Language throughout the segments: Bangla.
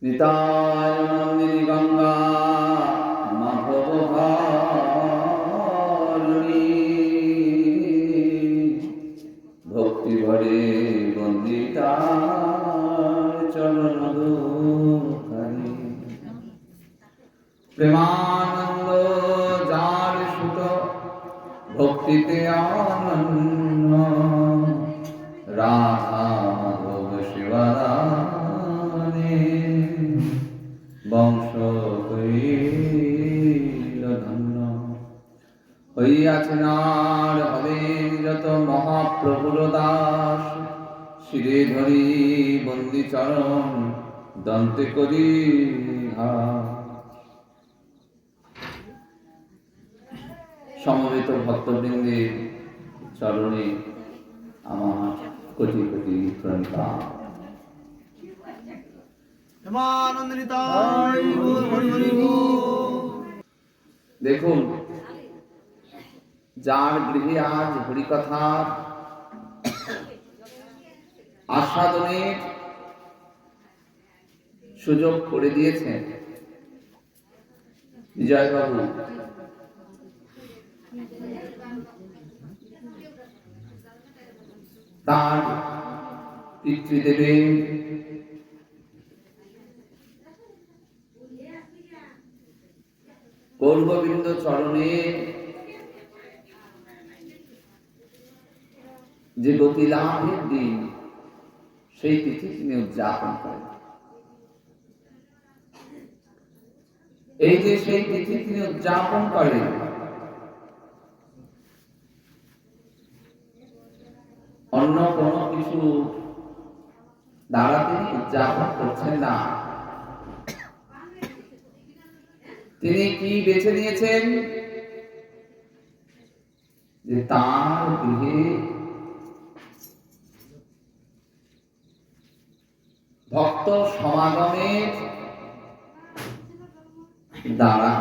নিতাই নন্দিনী গঙ্গা মাধব ধরণী ভক্তি ভরে বন্দিতা চরণ দুখানি প্রেমানন্দ যার সুত ভক্তিতে অনন্য রাধা মাধব শিবারানে বংশ কইল ধন্য হইয়াছেন আর হবেন যত মহাপ্রভুর দাস শিরে ধরি বন্দি চরণ দন্তে করি সমবেত ভক্তবৃন্দের চরণে আমার কোটি কোটি প্রণাম। দেখুন, যার গৃহে আজ হরিকথার আস্বাদনের সুযোগ করে দিয়েছেন বিজয়বাবু, তার পিতৃদেবের গৌরগোবিন্দ চরণে যে গতি লাভের দিন, সেই তিথি তিনি উদযাপন করেন। এই যে সেই তিথি তিনি উদযাপন করেন, অন্য কোনো কিছু দ্বারা তিনি উদযাপন করছেন না। তিনি কি বেছে নিয়েছেন? যে তার গৃহে ভক্ত সমাগমের দ্বারা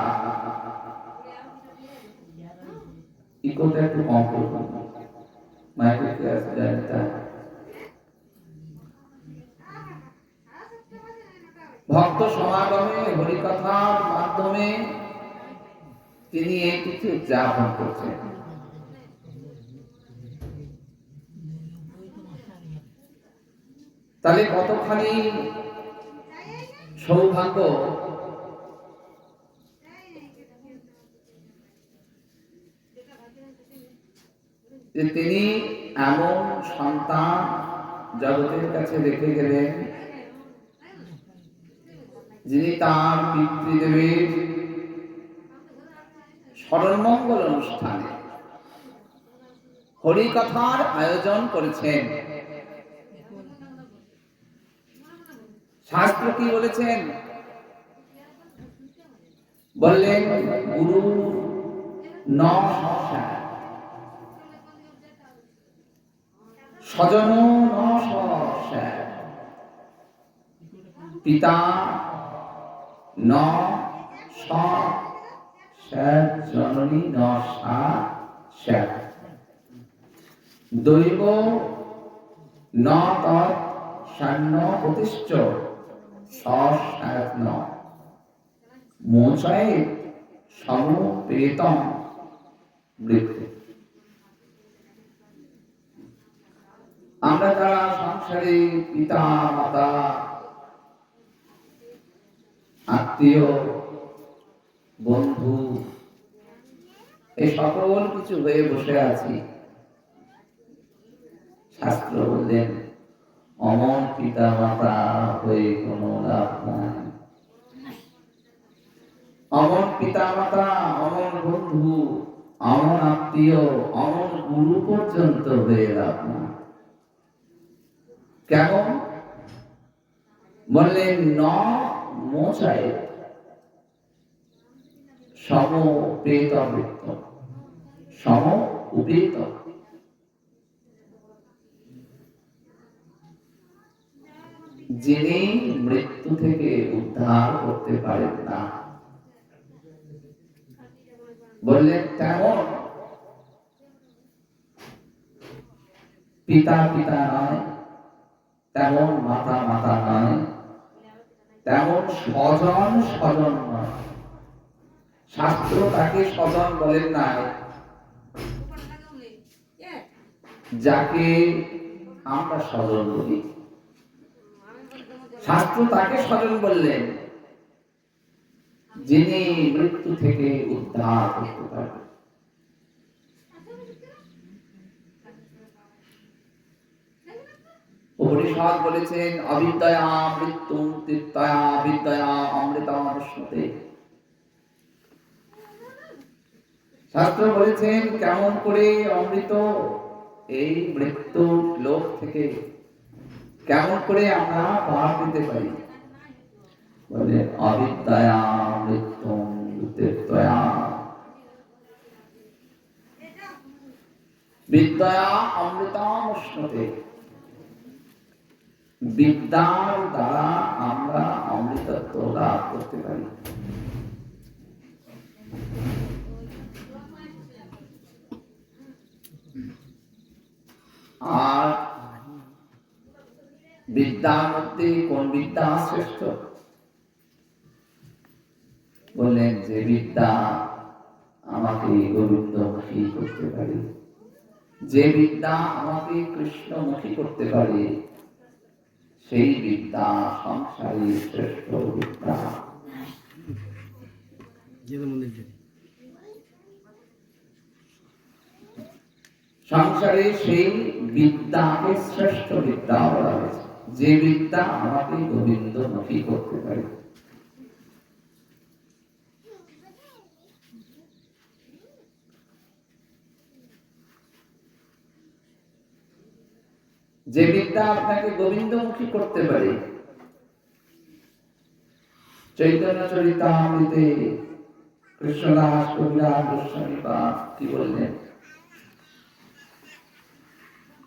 ইকোটা একটু কম করবো, ভক্ত সমাগমে হরিকথার মাধ্যমে তিনি এই তিথি উদযাপন করছেন। তাহলে কতখানি সৌভাগ্য যে তিনি এমন সন্তান জগতের কাছে রেখে গেলেন, যিনি তার পিতৃদেবের স্মরণমঙ্গল অনুষ্ঠানে হরিকথার আয়োজন করেছেন। শাস্ত্র কি বলেছেন? বললেন গুরু ন সংসার স্বজন ন সংসার পিতা ন সংসার জননী ন সংসার দৈব ন তৎ সান্ন প্রতিষ্ঠ সসায়ত্ন মোচয়ে সমপেতম বৃত্তি। আমরা যারা সংসারে পিতা মাতা আত্মীয় বন্ধু এই সকল কিছু হয়ে বসে আছি, শাস্ত্র বললেন অমন পিতা মাতা হয়ে কোনো লাভ নাই, অমন পিতা মাতা, অমন বন্ধু, অমন আত্মীয়, অমন গুরু পর্যন্ত হয়ে লাভ নাই। কেমন? বললেন ন মোচায় সমপেত বৃত্ত, সম উপেত, যিনি মৃত্যু থেকে উদ্ধার করতে পারেন না। বললেন তেমন পিতা পিতা নয়, তেমন মাতা মাতা নয়, তেমন স্বজন স্বজন নয়। শাস্ত্র তাকে স্বজন বলেন নাই যাকে আমরা স্বজন বলি। শাস্ত্র তাকে স্বজন বললেন যিনি মৃত্যু থেকে উদ্ধার করতে পারবেন। উপনিষদ বলেছেন অবিদ্যয়া মৃত্যুং তিত্তয়া বিদ্যয়া অমৃতম শ্নুতে। শাস্ত্র বলেছেন কেমন করে অমৃত এই মৃত্যু লোক থেকে কেমন করে আমরা পার পেতে পারি। বলে অবিদ্যয়া মৃত্যুং তিত্তয়া বিদ্যয়া অমৃতম শ্নুতে। বিদ্যার দ্বারা আমরা অমৃতত্ব লাভ করতে পারি। আর বিদ্যার মধ্যে কোন বিদ্যা শ্রেষ্ঠ? বললেন যে বিদ্যা আমাকে গোবিন্দমুখী করতে পারে, যে বিদ্যা আমাকে কৃষ্ণমুখী করতে পারে, সেই বিদ্যা সংসারে শ্রেষ্ঠ বিদ্যা। সংসারে সেই বিদ্যাকে শ্রেষ্ঠ বিদ্যা বলা হয়েছে, যে বিদ্যা আমাকে গোবিন্দমুখী করতে পারে। যে বিদ্যা আপনাকে গোবিন্দমুখী করতে পারে। চৈতন্য চরিতামৃতে কৃষ্ণদাস কবিরাজ গোস্বামী পাদ কি বললেন?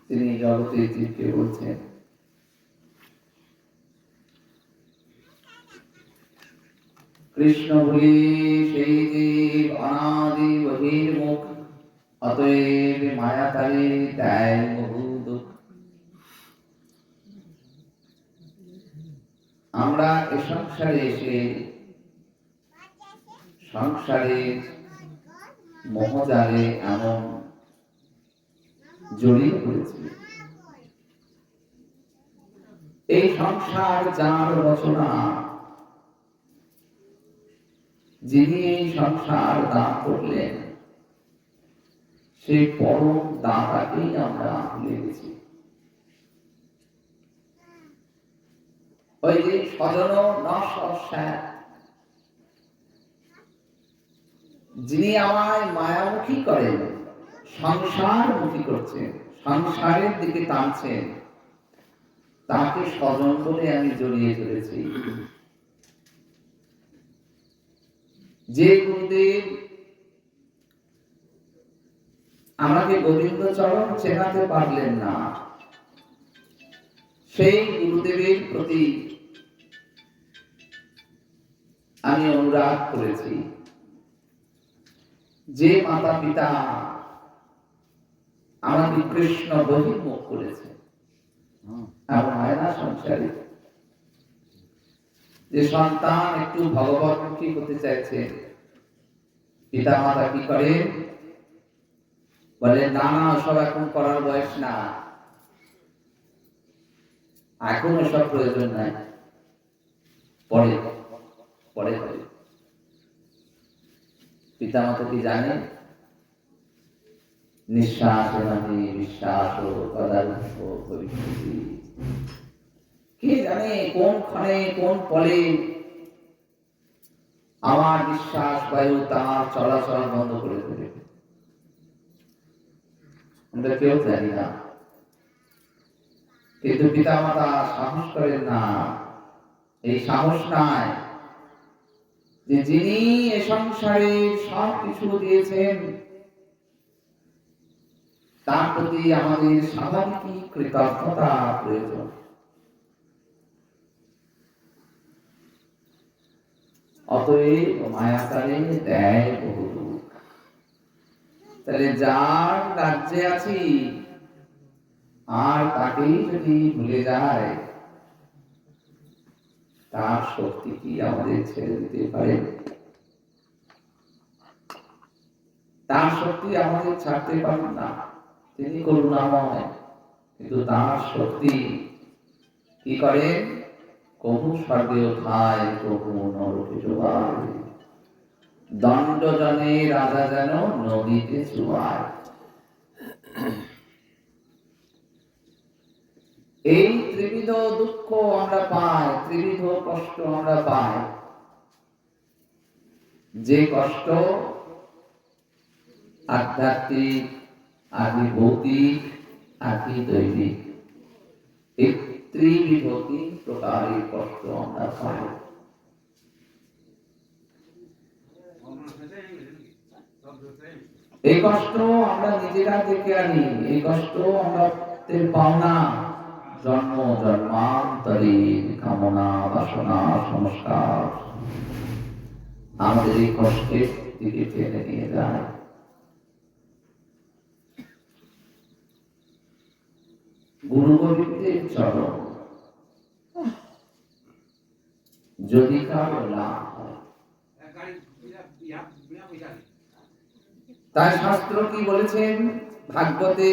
তিনি জগতের জীবকে বলছেন কৃষ্ণ বলি সেই জীব অনাদি বহির্মুখ, অতএব মায়াকারে দেয় বহু দুঃখ। আমরা এ সংসারে এসে সংসারের মোহজালে এমন জড়িয়ে পড়েছি। এই সংসার যার রচনা, যিনি এই সংসার দান করলেন, সেই পরম দাতাকেই আমরা ভুলে গেছি। ওই যে স্বজন নস্যাৎ, যিনি আমায় মায়ামুখী করেন, সংসারমুখী করছেন, সংসারের দিকে টানছেন, তাকে স্বজন বলে আমি জড়িয়ে ধরেছি। যে গুরুদেব আমাকে গোবিন্দ চরণ চেনাতে পারলেন না, সেই গুরুদেবের প্রতি আমি অনুরাগ করেছি। যে মাতা পিতা আমাকে কৃষ্ণ বহির্মুখ করেছে, এবং আয়না সংসারে যে সন্তান একটু ভগবতমুখী হতে চাইছে, পিতা মাতা কি করে? বলে না না, ওসব এখন করার বয়স না, এখন ওসব প্রয়োজন নাই, পরে পরে হবে। পিতা মাতা কি জানে? নিঃশ্বাস মানে বিশ্বাস ও পদার্থ ভবিষ্যতি। কে জানে কোন ক্ষণে কোন পলে আমার নিঃশ্বাস বায়ু তার চলাচল বন্ধ করে দেবে, আমরা কেউ জানি না। কিন্তু পিতা মাতা সাহস করেন না। এই সাহস নাই যে যিনি এ সংসারে সব কিছু দিয়েছেন, তার প্রতি আমাদের স্বাভাবিক কৃতজ্ঞতা প্রয়োজন। অতএব মায়াকারে দেয় বহু দুঃখ। তাহলে যার রাজ্যে আছি আর তাকেই যদি ভুলে যায়, তার শক্তি কি আমাদের ছেড়ে দিতে পারে? তার শক্তি আমাদের ছাড়তে পারেন না। তিনি করুণাময়, কিন্তু তার শক্তি কি করে? কবু স্বর্গে ওঠায়, কবু নরকে ডোবায়, দণ্ড জনে রাজা যেন নদীতে চুবায়। এই ত্রিবিধ দুঃখ আমরা পাই, ত্রিবিধ কষ্ট আমরা পাই। যে কষ্ট আধ্যাত্মিক, আদি ভৌতিক, আদি দৈবিক, এই ত্রিবিধ তিন প্রকারের কষ্ট আমরা পাই। এই কষ্ট আমরা নিজেরা দেখে আনি, এই কষ্ট আমরা পাওনা জন্ম জন্মান্তরের কামনা বাসনা সংস্কার আমাদের এই কষ্টের দিকে টেনে নিয়ে যায়। গুরু গোবিন্দের চরণ যদি কারো লাভ হয়, তাই শাস্ত্র কি বলেছেন? ভাগবতে,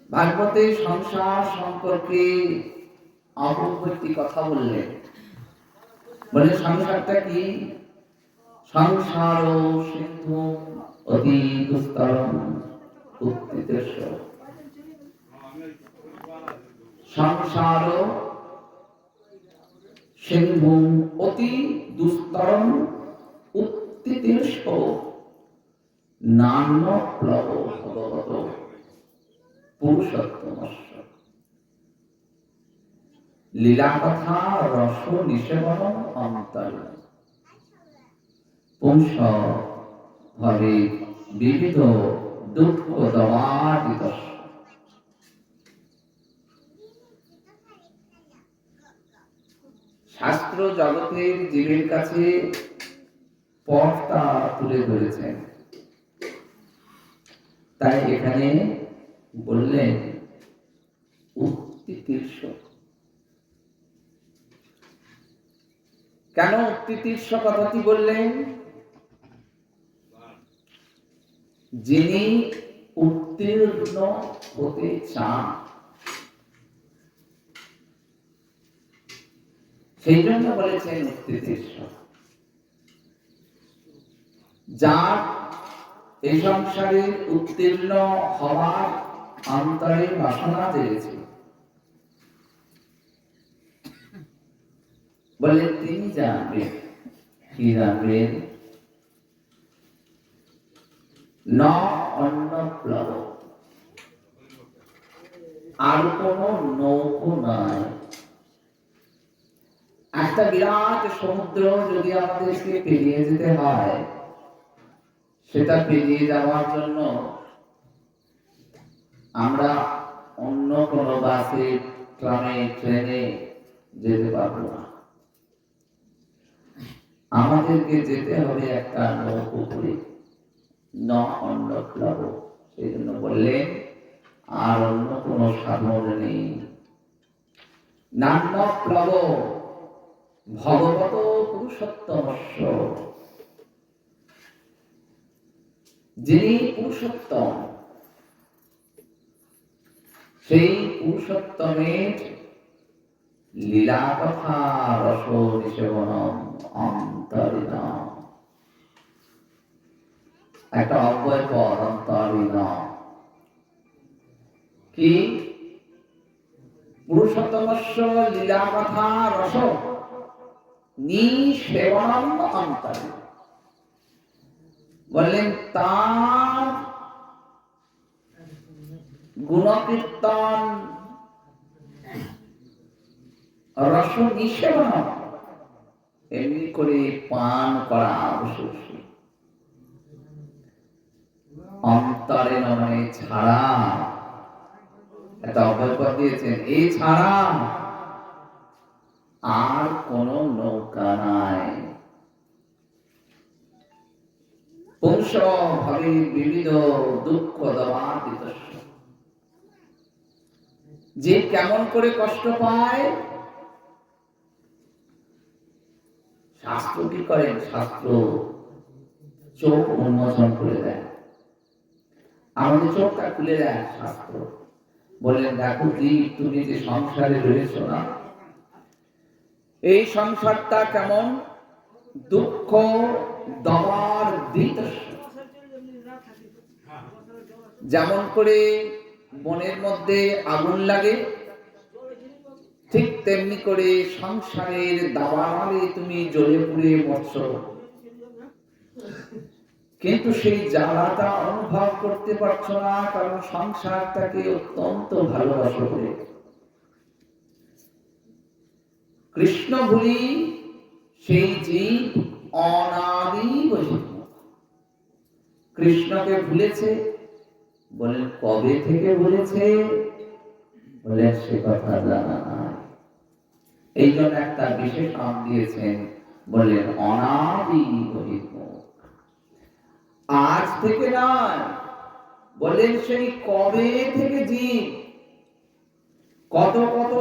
ভাগবতে সংসার সম্পর্কে অপূর্বটি কথা বললেন। বলে সংসারটা কি? সংসার সিন্ধু অতি দুস্তরম উত্থিতেশ। সংসার সিন্ধু অতি দুস্তরম উত্থিতেশ নান্য প্লব ভগবত পুরুষোত্তমস্য। লীলা কথা রস নিষেবন অন্তরে পুংস ভবে বিবিধ দুঃখ দবাদিত। শাস্ত্র জগতের জীবের কাছে পথটা তুলে ধরেছেন। তাই এখানে বললেন উত্থিতীর্ষ। কেন উত্থিতীর্ষ কথাটি বললেন? যিনি উত্তীর্ণ হতে চান, সেই জন্য বলেছেন উত্থিতীর্ষ। যার এই সংসারে উত্তীর্ণ হওয়ার অন্তরে বাসনা জেগেছে, বলে তিনি জানবেন। কি জানবেন? ন অন্য প্লব, আর কোন নৌকো নাই। একটা বিরাট সমুদ্র যদি আমাদেরকে পেরিয়ে যেতে হয়, সেটা পেরিয়ে যাওয়ার জন্য আমরা অন্য কোনো বাসে, ট্রামে, ট্রেনে যেতে পারবো না। আমাদেরকে যেতে হবে একটা নৌকো করে, ন অন্য প্লব। সেই জন্য বললেন আর অন্য কোনো সাধন নেই। নান্য প্লব ভগবত পুরুষোত্তমস্য। যিনি পুরুষোত্তম, সেই পুরুষোত্তমের লীলা কথা রস নিষেবনম অন্তরিণ। একটা অব্যয় পদ, অন্তরিণ। কি? পুরুষোত্তমস্য লীলা কথা রস নিষেবনম অন্তরিণ। বললেন তার গুণকীর্তন রস নিষেবন এমনি করে পান করা আবশ্যক। অন্তরে মানে ছাড়া, একটা অভয়পদ দিয়েছেন, এই ছাড়া আর কোন নৌকা নাই। পুংস ভাবে বিবিধ দুঃখ দবাদিত। যে কেমন করে কষ্ট পায়, শাস্ত্র কি করেন? শাস্ত্র চোখ উন্মোচন করে দেয়, আমাদের চোখটা খুলে দেয় শাস্ত্র। বললেন দেখো জীব, তুমি যে সংসারে রয়েছ না, এই সংসারটা কেমন দুঃখ দমার বিতস্য। যেমন করে বনের মধ্যে আগুন লাগে, ঠিক তেমনি করে সংসারের দাবানলে তুমি জ্বলে পুড়ে মরছ, কিন্তু সেই জ্বালাটা অনুভব করতে পারছো না, কারণ সংসারটাকে অত্যন্ত ভালোবাসো বলে। কৃষ্ণ ভুলি সেই জীব অনাদি বহির্মুখ। কৃষ্ণকে ভুলেছে, বলেন কবে থেকে ভুলেছে? বলেন সে কথা জানা নাই। এই জন্য একটা বিশেষ নাম দিয়েছেন, বলেন অনাদি বহির্মুখ। আজ থেকে নয়, বলেন সেই কবে থেকে জীব, কত কত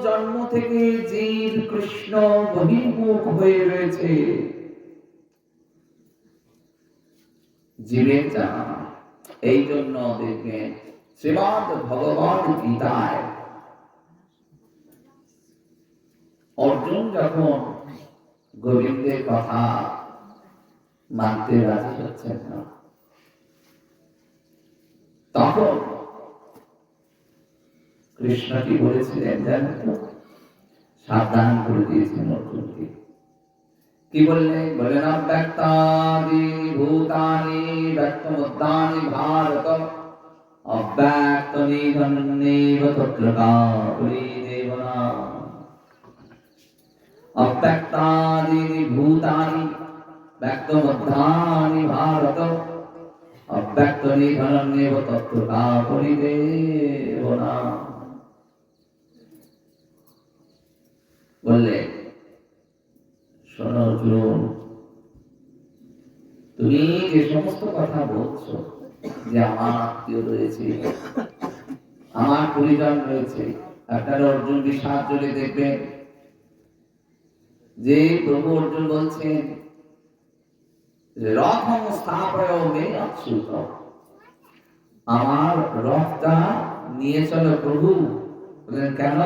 জন্ম থেকে জীব কৃষ্ণ বহির্মুখ হয়ে রয়েছে, জীবের জানা। এই জন্য দেখবেন শ্রীমদ্ ভগবদ গীতায় অর্জুন যখন গোবিন্দের কথা মানতে রাজি হচ্ছেন না, তখন কৃষ্ণ কি বলেছিলেন জানেন তো? সাবধান করে দিয়েছেন অর্জুনকে। কি বললেন? বলেন অব্যক্তানি ভূতানি ব্যক্তমুদ্দানি ভারত অব্যক্ত নিধন্যেব তত্র কাপুরী দেবনা। অব্যক্তানি ভূতানি ব্যক্তমুদ্দানি ভারত অব্যক্ত নিধন্যেব তত্র কাপুরী দেবনা। বললেন শোনো অর্জুন, তুমি যে সমস্ত কথা বলছো যে আমার আত্মীয় রয়েছে, আমার পরিজন রয়েছে, আপনারা অর্জুন বিষাদ জুড়ে দেখবেন যে প্রভু অর্জুন বলছেন রথম স্থাপয় মে অচ্যুত, আমার রথটা নিয়ে চলো প্রভু। বললেন কেন?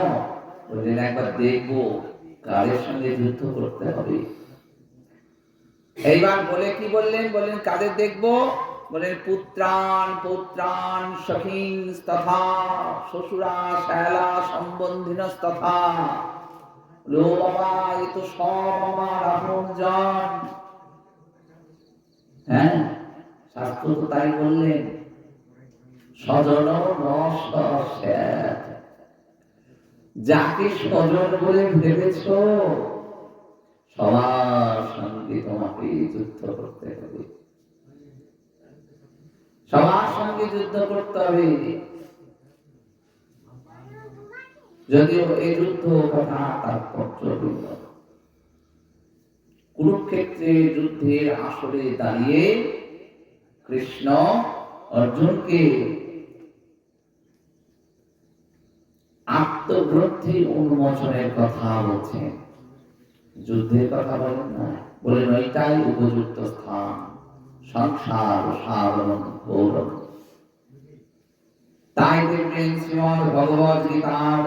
বললেন একবার দেখবো কাদের সঙ্গে যুদ্ধ করতে হবে। এইবার বলে কি বললেন? বললেন কাদের দেখবো? বলেন পুত্রান পৌত্রান সখীন তথা শ্বশুরা শ্যালা সম্বন্ধিন তথা। লো বাবা, এ তো সব আমার আপনজন। হ্যাঁ, শাস্ত্র তো তাই বললেন, স্বজন নষ্ট। যাকে স্বজন বলে ভেবেছ সবার সঙ্গে তোমাকে যুদ্ধ করতে হবে, সবার সঙ্গে যুদ্ধ করতে হবে। যদিও এই যুদ্ধ কথা তাৎপর্য ভিন্ন। কুরুক্ষেত্রে যুদ্ধের আসরে দাঁড়িয়ে কৃষ্ণ অর্জুনকে আত্মগ্রন্থির উন্মোচনের কথা বলছেন, যুদ্ধের কথা বলেন না। বলেন ওইটাই উপযুক্ত স্থান, সংসার সাগরম গৌরব। তাই দেখবেন শ্রীমদ্ ভগবদ গীতার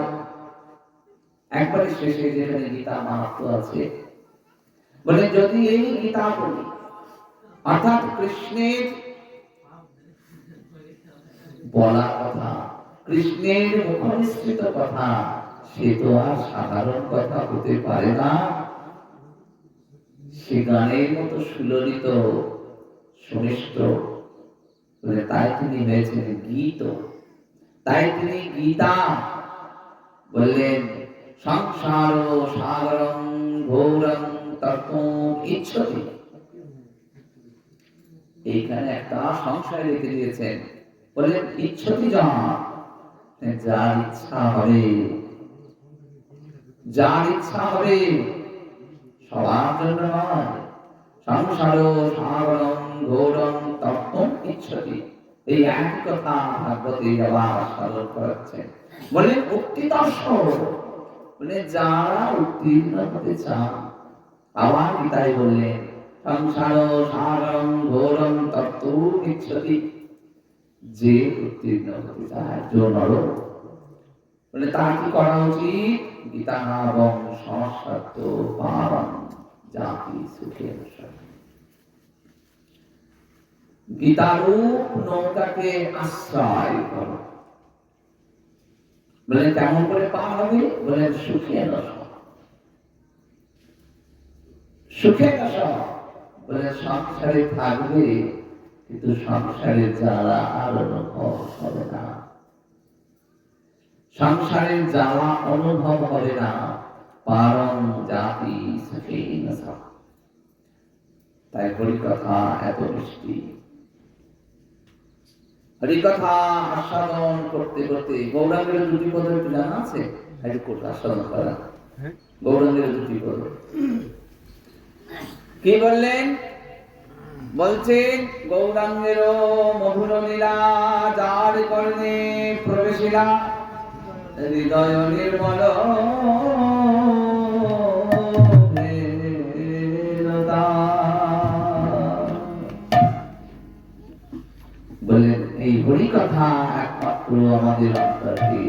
একবারে শেষে যেখানে গীতা মাহাত্ম আছে, বলে যদি এই গীতা বলি অর্থাৎ কৃষ্ণের বলা কথা, কৃষ্ণের মুখনিসৃত কথা, সে তো আর সাধারণ কথা হতে পারে না। সে গানের মতো সুললিত সুমিষ্ট, তাই তিনি হয়েছেন গীত, তাই তিনি গীতা। বললেন সংসার সাগরং ঘোরং তর্কং ইচ্ছতি। এইখানে একটা সংশয় রেখে দিয়েছেন, বললেন ইচ্ছতি যার ইচ্ছা হবে, যার ইচ্ছা হবে, সবার জন্য নয়। সংসার সাগরং ঘোরং তর্কং ইচ্ছতি, এই একই কথা ভাগবতে আবার স্মরণ করাচ্ছেন। বলেন উত্তীর্ণ, বলে যারা উত্তীর্ণ হতে চান, আবার গীতায় বললেন সংসার সাগরং ঘোরং তত্ত্ব ইচ্ছতি, যে উত্তীর্ণ হতে চায় নর, বলে তার কি করা উচিত? গীতা নাবং সংসার পাবং জাতি সুখের সঙ্গে, গীতারূপ নৌকাকে আশ্রয় করো। বলে কেমন করে পার হবে? বলে সুখে দশা, সুখে দশা। বলে সংসারে থাকবে কিন্তু সংসারে জ্বালা আর অনুভব হবে না, সংসারের জ্বালা অনুভব হবে না। পারং জাতি সুখে দশা। তাই হরিকথা এত মিষ্টি, হরিকথা আস্বাদন করতে করতে গৌরাঙ্গের দুটি পদ একটু জানা আছে, আস্বাদন করা। গৌরাঙ্গের দুটি পদ কি বললেন? বলছেন গৌরাঙ্গের মধুর লীলা যার কর্ণে প্রবেশিলা, হৃদয় নির্মল বলেন এই হরি কথা একমাত্র আমাদের অন্তরকে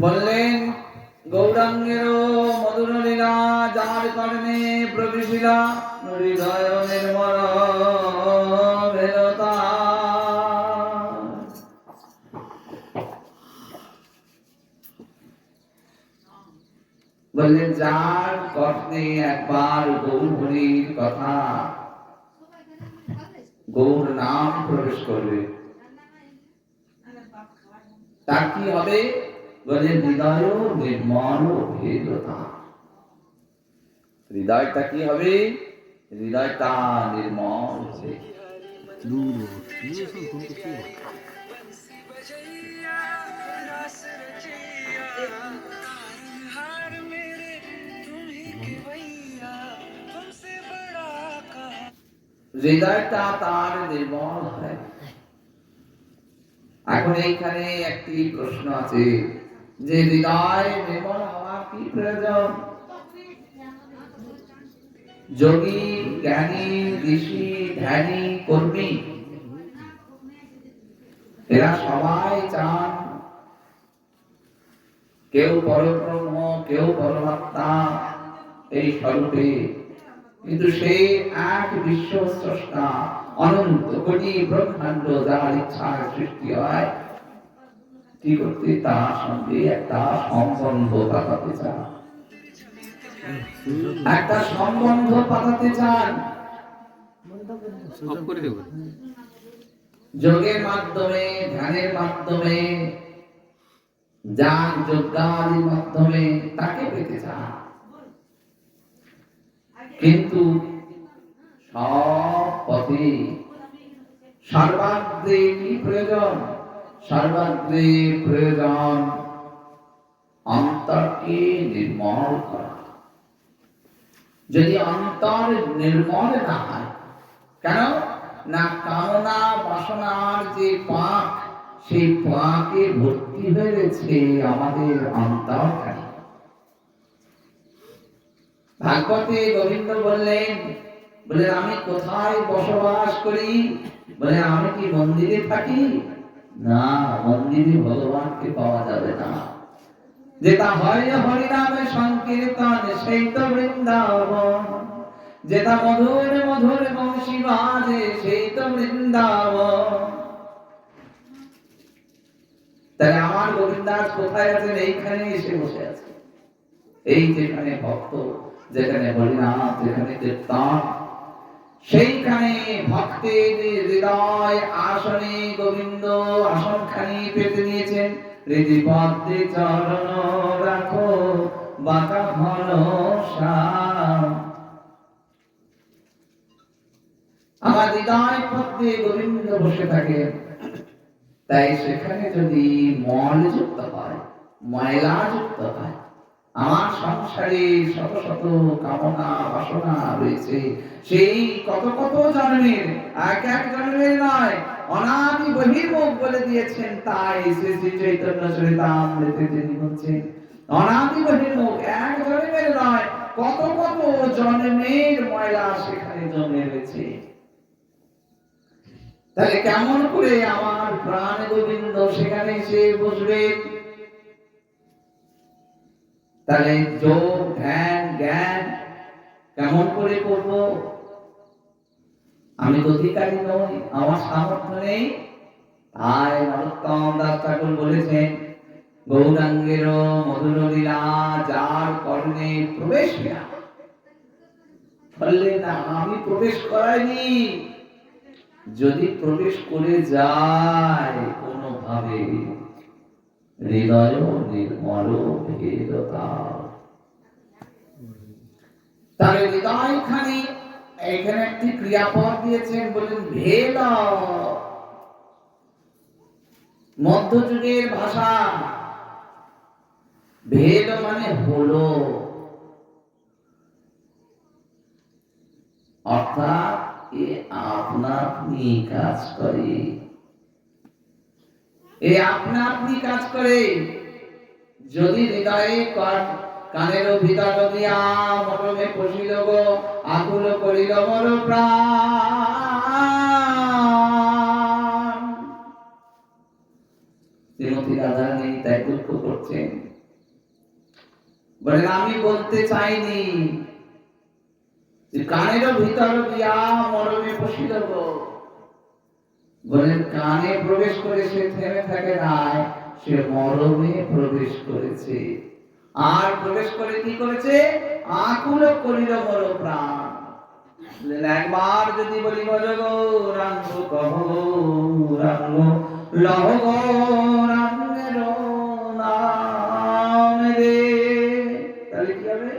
বললেন গৌরাঙ্গের মধুর লীলা যার কারণে প্রবেশিলা হৃদয় নির্মল ভেলতা। বললেন যার কর্ণে একবার গৌরহরির কথা গৌর নাম প্রবেশ করবে তার কি হবে? বলে হৃদয় নির্মল ভেদতা। হৃদয়টা কি হবে? হৃদয়টা নির্মল হবে। হৃদয়টা তার নির্মল হয়। এখন এইখানে একটি প্রশ্ন আছে যে হৃদয় নির্মল হওয়ার কি প্রয়োজন? যোগী, জ্ঞানী, ঋষি, ধ্যানী, কর্মী এরা সবাই চান কেউ পরব্রহ্ম, কেউ পরমাত্মা এই স্বরূপে, কিন্তু সে এক বিশ্ব স্রষ্টা, অনন্ত কোটি ব্রহ্মাণ্ড যার ইচ্ছায় সৃষ্টি হয়, কি করতে? তার সঙ্গে একটা সম্বন্ধ পাতাতে চান, একটা সম্বন্ধ পাতাতে চান। যোগের মাধ্যমে, ধ্যানের মাধ্যমে, জ্ঞান যজ্ঞাদির মাধ্যমে তাকে পেতে চান। কিন্তু সব পথে সর্বাগ্রে কি প্রয়োজন? সর্বাগ্রে প্রয়োজন অন্তরকে নির্মল করা। যদি অন্তর নির্মল না হয়, কেন না? কামনা বাসনার যে পাক, সেই পাকে ভর্তি হয়ে গেছে আমাদের অন্তরখানি। ভাগবতে গোবিন্দ বললেন, বলে আমি কোথায় বসবাস করি? বলে আমি কি মন্দিরে থাকি? না, মন্দিরে ভগবানকে পাওয়া যাবে না। যেটা হয় হরিনামে সংকীর্তন, সেই তো বৃন্দাবন। যেটা মধুর মধুর বংশী বাজে, সেই তো বৃন্দাবন। তাহলে আমার গোবিন্দাস কোথায় আছেন? এইখানে এসে বসে আছে। এই যেখানে ভক্ত, যেখানে হরিনাম, যেখানে কীর্তন, সেইখানে ভক্তের হৃদয় আসনে গোবিন্দ আসনখানি পেতে নিয়েছেন। হৃদি পদ্মে চরণ রাখো, বাঁকা ঘন শ্যাম। আমার হৃদয় পদ্মে গোবিন্দ বসে থাকে। তাই সেখানে যদি মল যুক্ত হয়, ময়লা যুক্ত হয়, আমার সংসারে শত শত কামনা বাসনা রয়েছে, সেই কত কত জন্মের, এক এক জন্মের নয়, অনাদি বহির্মুখ বলে দিয়েছেন। তাই শ্রী শ্রী চৈতন্য চরিতামৃতে তিনি বলছেন অনাদি বহির্মুখ, এক জন্মের নয়, কত কত জন্মের ময়লা সেখানে জমে রয়েছে। তাহলে কেমন করে আমার প্রাণ গোবিন্দ সেখানে এসে বসবেন? তাহলে যোগ, ধ্যান, জ্ঞান কেমন করে করব? আমি তো অধিকারী নই, আমার সামর্থ্য নেই। তাই নরোত্তম দাস ঠাকুর বলেছেন, গৌরাঙ্গের মধুর লীলা যার কর্ণে প্রবেশ, বললেন না, আমি প্রবেশ করাইনি। যদি প্রবেশ করে যায় কোনোভাবে, হৃদয় নির্মল ভেদতা, তার হৃদয়খানি, এখানে একটি ক্রিয়াপদ দিয়েছেন, বলেন ভেদ, মধ্যযুগের ভাষা। ভেদ মানে হলো, অর্থাৎ এ আপনা আপনি কাজ করে, এ আপনা আপনি কাজ করে। যদি হৃদয়ে কানের ভিতর দিয়া মরমে পশিল গো, আকুল করিল মর প্রাণ। শ্রীমতী রাধারানী তাই দুঃখ করছেন, বলেন আমি বলতে চাইনি যে কানের ভিতর দিয়া মরমে পশিল গো। বলেন কানে প্রবেশ করে সে থেমে থাকে নাই, সে মরমে প্রবেশ করেছে। আর প্রবেশ করে কি করেছে? আকুল করিল মর প্রাণ। একবার যদি বলি বল গৌরাঙ্গ কহ গৌরাঙ্গ লহ গৌরাঙ্গের নাম রে, তাহলে কি হবে?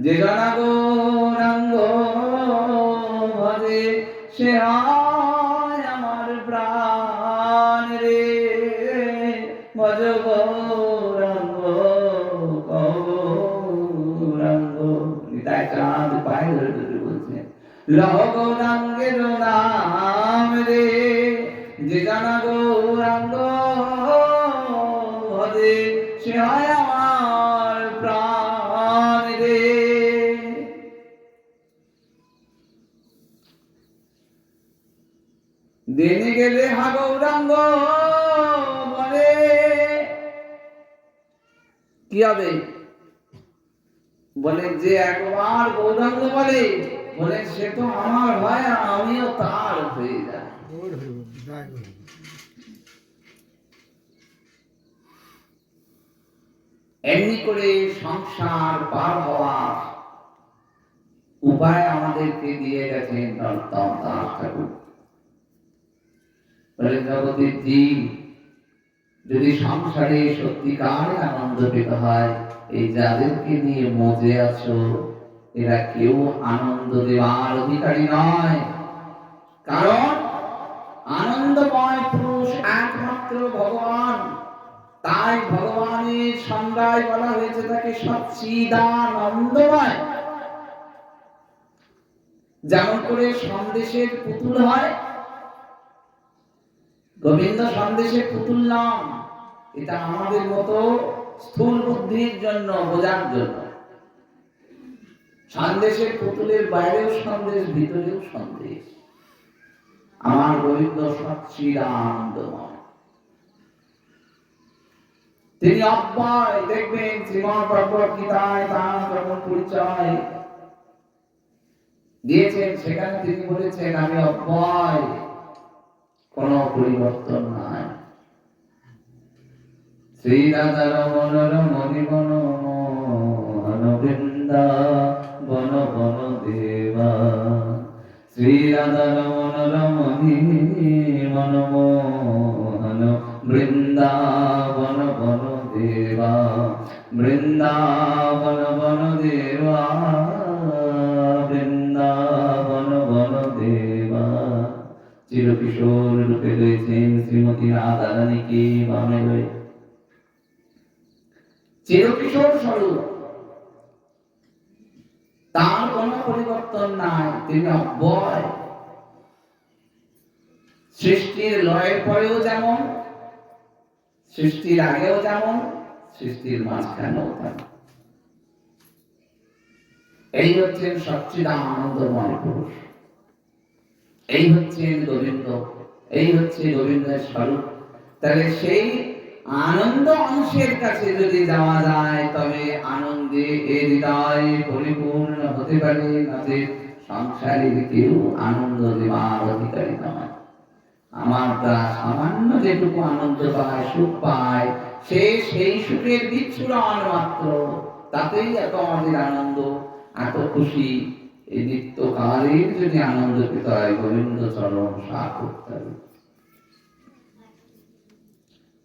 যে জনা গৌরাঙ্গ ভজে সে হয় আমার প্রাণ রে, ভজ গৌরাঙ্গ কহ গৌরাঙ্গ। নিতাই চাঁদ পায়ে ধরে ধরে বলছেন লহ গৌরাঙ্গের নাম রে, যে জানা গৌরাঙ্গ ভজে সে হয় আমার প্রাণ রে। দেনে গেলে হা গৌরাঙ্গ বলে কি হবে? বলে যে একবার গৌরাঙ্গ বলে, বলে সে তো আমার হয়, আমিও তার হয়ে যাই। এমনি করে সংসার পার হওয়ার উপায় আমাদেরকে দিয়ে গেছেন নরোত্তম দাস ঠাকুর। বলে জগতের জীব যদি সংসারে সত্যিকার আনন্দ পেতে হয়, এই যাদেরকে নিয়ে মজে আছো এরা কেউ আনন্দ দেওয়ার অধিকারী নয়। কারণ আনন্দময় পুরুষ একমাত্র ভগবান। তাই ভগবানের সংজ্ঞায় বলা হয়েছে তাকে সচ্চিদানন্দময়। যেমন করে সন্দেশের পুতুল হয়, গোবিন্দ সন্দেশের পুতুল নাম, এটা আমাদের মতো স্থূল বুদ্ধির জন্য, বোঝার জন্য। সন্দেশের পুতুলের বাইরেও সন্দেশ, ভিতরেও সন্দেশ। আমার গোবিন্দ সচ্চিদানন্দময়, তিনি অব্যয়। দেখবেন শ্রীমদ্ ভগবদ্ গীতায় তার যখন পরিচয় দিয়েছেন, সেখানে তিনি বলেছেন আমি অব্যয়, কোন পরিবর্তন নাই। শ্রী রাধা রমণ রমণী বন মোহন বৃন্দা বন বন দেবা, শ্রী রাধা রমণ রমণী বন মোহন বৃন্দাবন বন দেবা, বৃন্দাবন বন দেবা, বৃন্দাবন বন দেবা। চিরকিশোর রূপে রয়েছেন শ্রীমতী রাধারানীকে বামে লয়ে, চিরকিশোর স্বরূপ, তার কোন পরিবর্তন নাই, তিনি অব্যয়। সৃষ্টির লয়ের পরেও যেমন, সৃষ্টির আগেও যেমন, সৃষ্টির মাঝখানেও তেমন। এই হচ্ছেন সচ্চিদানন্দময় পুরুষ, এই হচ্ছেন গোবিন্দ, এই হচ্ছে গোবিন্দের স্বরূপ। তাহলে সেই আনন্দ অংশের কাছে যদি যাওয়া যায়, তবে আনন্দে এর হৃদয় পরিপূর্ণ হতে পারে। নচেৎ সংসারের কেউ আনন্দ দেওয়ার অধিকারী নয়। আমার দ্বারা সামান্য যেটুকু আনন্দ পায়, সুখ পায়, সে সেই সুখের বিচ্ছুরণ মাত্র, তাতেই এত আমাদের আনন্দ, এত খুশি। এই নিত্যকালের যদি আনন্দ পেতে হয় গোবিন্দ চরণ সাথ করতে হবে।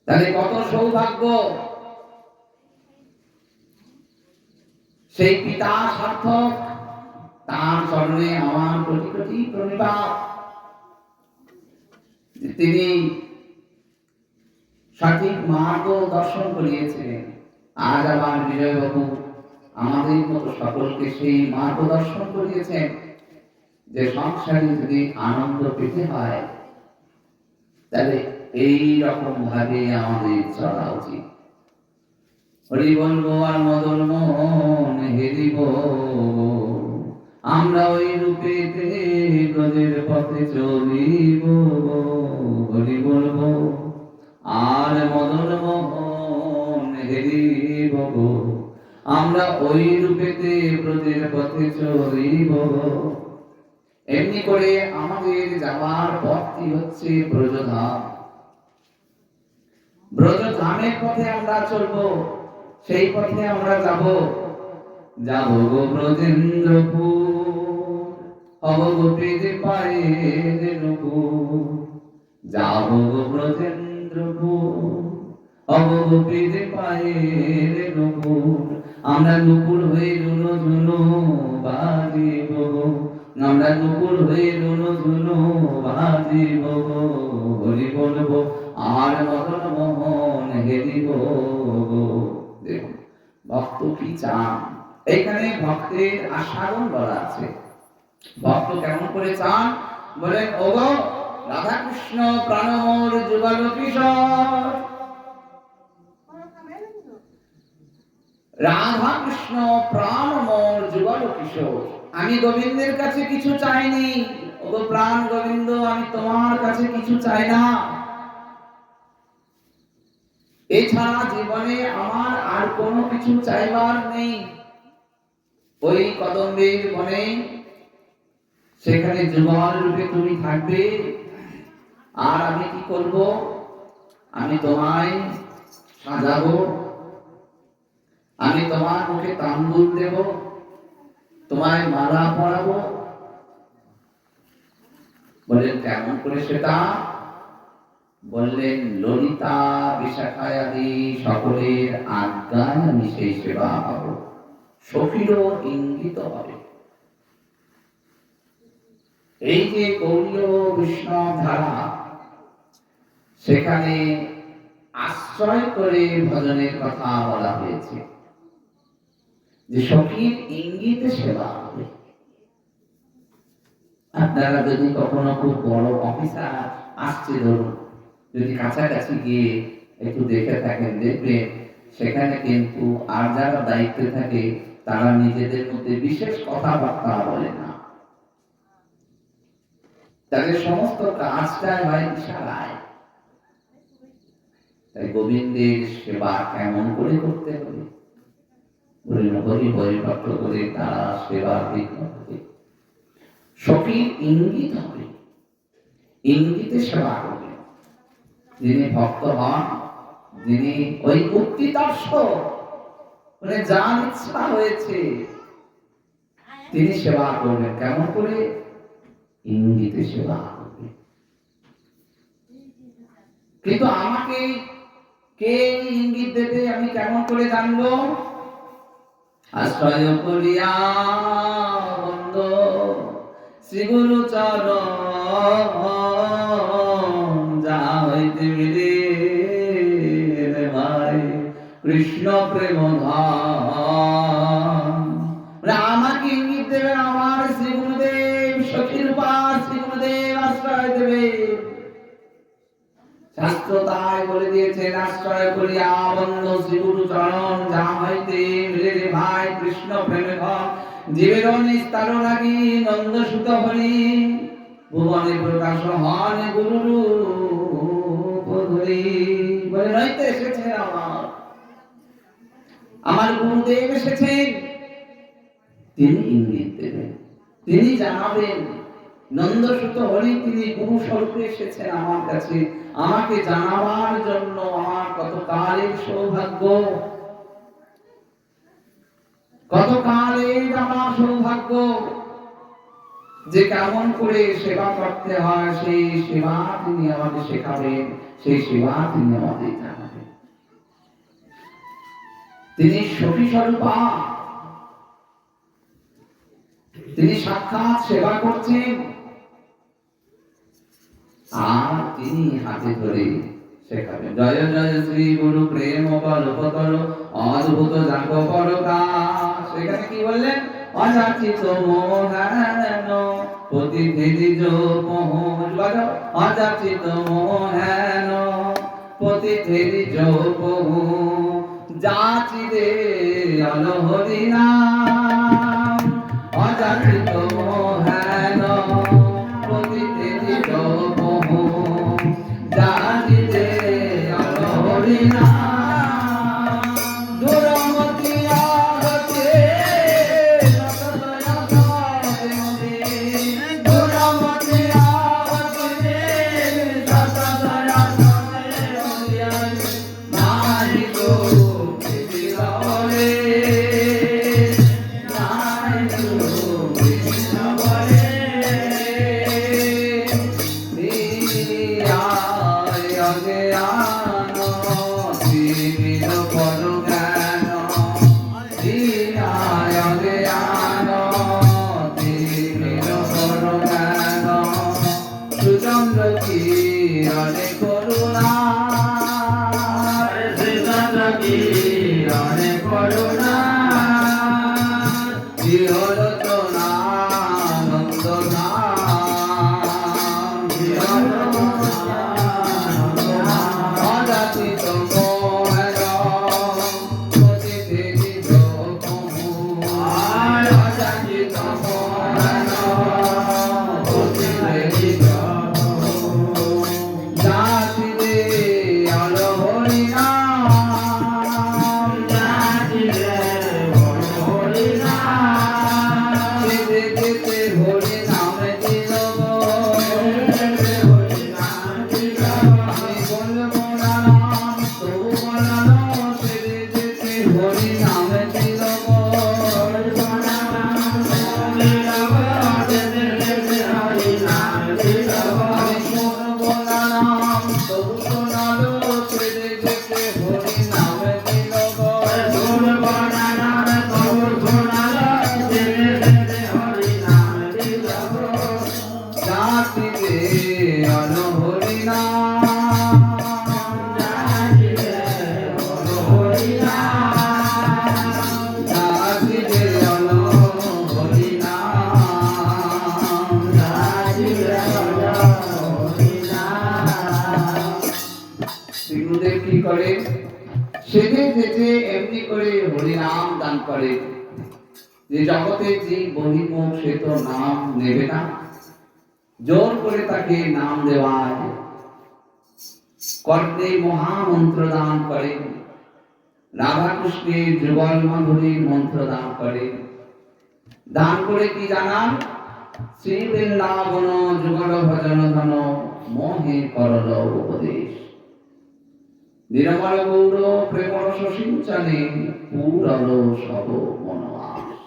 তাহলে কত সৌভাগ্য, সেই পিতা সার্থক, তার চরণে আমার কোটি কোটি প্রণিপাত। তিনি সঠিক মার্গ দর্শন করিয়েছিলেন। আজ আবার বিজয়বাবু আমাদের মতো সকলকে সেই মার্গ দর্শন করিয়েছেন যে সংসারে যদি আনন্দ পেতে হয় তাহলে এই রকম ভাবে আমাদের চলা উচিত। হরি বলবো আর মদন মোহন হেরিব, আমরা ওই রূপেতে ব্রজের পথে চলিব। হরি বলবো আর মদন মোহন হেরিব, আমরা ওই রূপেতে ব্রজের পথে চলিব। এমনি করে আমাদের যাওয়ার পথটি হচ্ছে ব্রজধাম। ব্রজধামের পথে আমরা চলবো, সেই পথে আমরা যাব। যাব গো ব্রজেন্দ্রপুর, হব গোপীর পায়ের নুপুর। যাব গো ব্রজেন্দ্রপুর, হব গোপীর পায়ের নুপুর। আমরা নুপুর হয়ে রুনো ঝুনো বাজিব, আমরা নুপুর হয়ে রুনো ঝুনো বাজিব। হরি বলবো আর মদন মোহন হেরিব। দেখুন ভক্ত কি চান, এখানে ভক্তের আস্বাদন বলা আছে। ভক্ত কেমন করে চান বলেন, ওগো রাধা কৃষ্ণ প্রাণমোর যুগল কিশোর। রাধা কৃষ্ণ প্রাণমোর যুগল কিশোর, আমি গোবিন্দের কাছে কিছু চাইনি। ওগো প্রাণ গোবিন্দ, আমি তোমার কাছে কিছু চাই না। এছাড়া জীবনে আমার আর কোনো কিছু চাইবার নেই। ওই কদম্বের বনে সেখানে যুগল রূপে তুমি থাকবে, আর আমি কি করব? আমি তোমায় সাজাবো, আমি তোমার মুখে তাম্বুল দেব, তোমায় মালা পরাবো। বলেন কেমন করে সেটা? বললেন ললিতা বিশাখায়াদি সকলের আজ্ঞায় আমি সেই সেবা পাবো, সখীরও ইঙ্গিত হবে। এই যে গৌরীয় বৈষ্ণব ধারা, সেখানে আশ্রয় করে ভজনের কথা বলা হয়েছে যে সখীর ইঙ্গিতে সেবা হবে। আপনারা যদি কখনো খুব বড় অফিসার আসছে ধরুন, যদি কাছাকাছি গিয়ে একটু দেখে থাকেন, দেখবেন সেখানে কিন্তু আর যারা দায়িত্বে থাকে তারা নিজেদের মধ্যে বিশেষ কথাবার্তা বলে না, তাদের সমস্ত কাজটা হয় ইশারায়। তাই গোবিন্দের সেবা কেমন করে করতে হবে? হরি পরিভক্ত করে তারা সেবা হবে, সখীর ইঙ্গিত হবে, ইঙ্গিতে সেবা করবে। যিনি ভক্ত হন, যিনি ওই উক্তিতর্ষ মানে যার ইচ্ছা হয়েছে তিনি সেবা করবেন। কেমন করে? ইঙ্গিতে সেবা করবে। কিন্তু আমাকে কে ইঙ্গিত দেবে, আমি কেমন করে জানবো? আশ্রয় করিয়া বন্দ শ্রী গুরু চরণ, যা হইতে মিলে ভাই কৃষ্ণ প্রেম ধাম। আমাকে ইঙ্গিত দেবেন আমার শ্রী গুরুদেব, সখীর পাশ শ্রী গুরুদেব আশ্রয় দেবে। শাস্ত্র তাই বলে দিয়েছেন, আশ্রয় করিয়া বন্ধ শ্রী গুরু চরণ, যা হইতে মিলে ভাই কৃষ্ণ প্রেমে ধন। জীবের নিস্তার লাগি নন্দ সুত হরি, ভুবনে প্রকাশ হন গুরু রূপ ধরি। বলে নইতে এসেছে আমার গুরুদেব এসেছেন, তিনি ইঙ্গিত দেবেন, তিনি জানাবেন। নন্দসুত হরি তিনি গুরু স্বরূপে এসেছেন আমার কাছে, আমাকে জানাবার জন্য। আমার কত কালের সৌভাগ্য, কত কালের আমার সৌভাগ্য যে কেমন করে সেবা করতে হয় সেই সেবা তিনি আমাদের শেখাবেন, সেই সেবা তিনি আমাদের জানাবেন। তিনি সখী স্বরূপা, তিনি সাক্ষাৎ সেবা করছেন আর তিনি হাতে ধরে শেখাবেন। জয় জয় শ্রী গুরু প্রেম কল্পতর অদ্ভুত জাগ পরকাশ। সেখানে কি বললেন? অযাচিত মোহন প্রতিভেদি মোহন, অযাচিত মোহন প্রতিভেদি মোহন যাচিরে অলহরি নাম। অযাচিত মোহন প্রতিভেদি মোহন যাচিরে অলহরি নাম। সেদিন যেতে এমনি করে হরিনাম দান করে যে জগতের যে বহির্মুখ সে তো নাম নেবে না, জোর করে তাকে নাম দেওয়ায় কর্তে মহামন্ত্র দান করে, রাধা কৃষ্ণের যুগল মাধুরীর মন্ত্র দান করে। দান করে কি জানান? শ্রী বৃন্দাবন যুগল ভজন ধন মোহে করল উপদেশ। নিরমল গৌর প্রেমরস সিঞ্চনে পুরল সব মনোয়াস।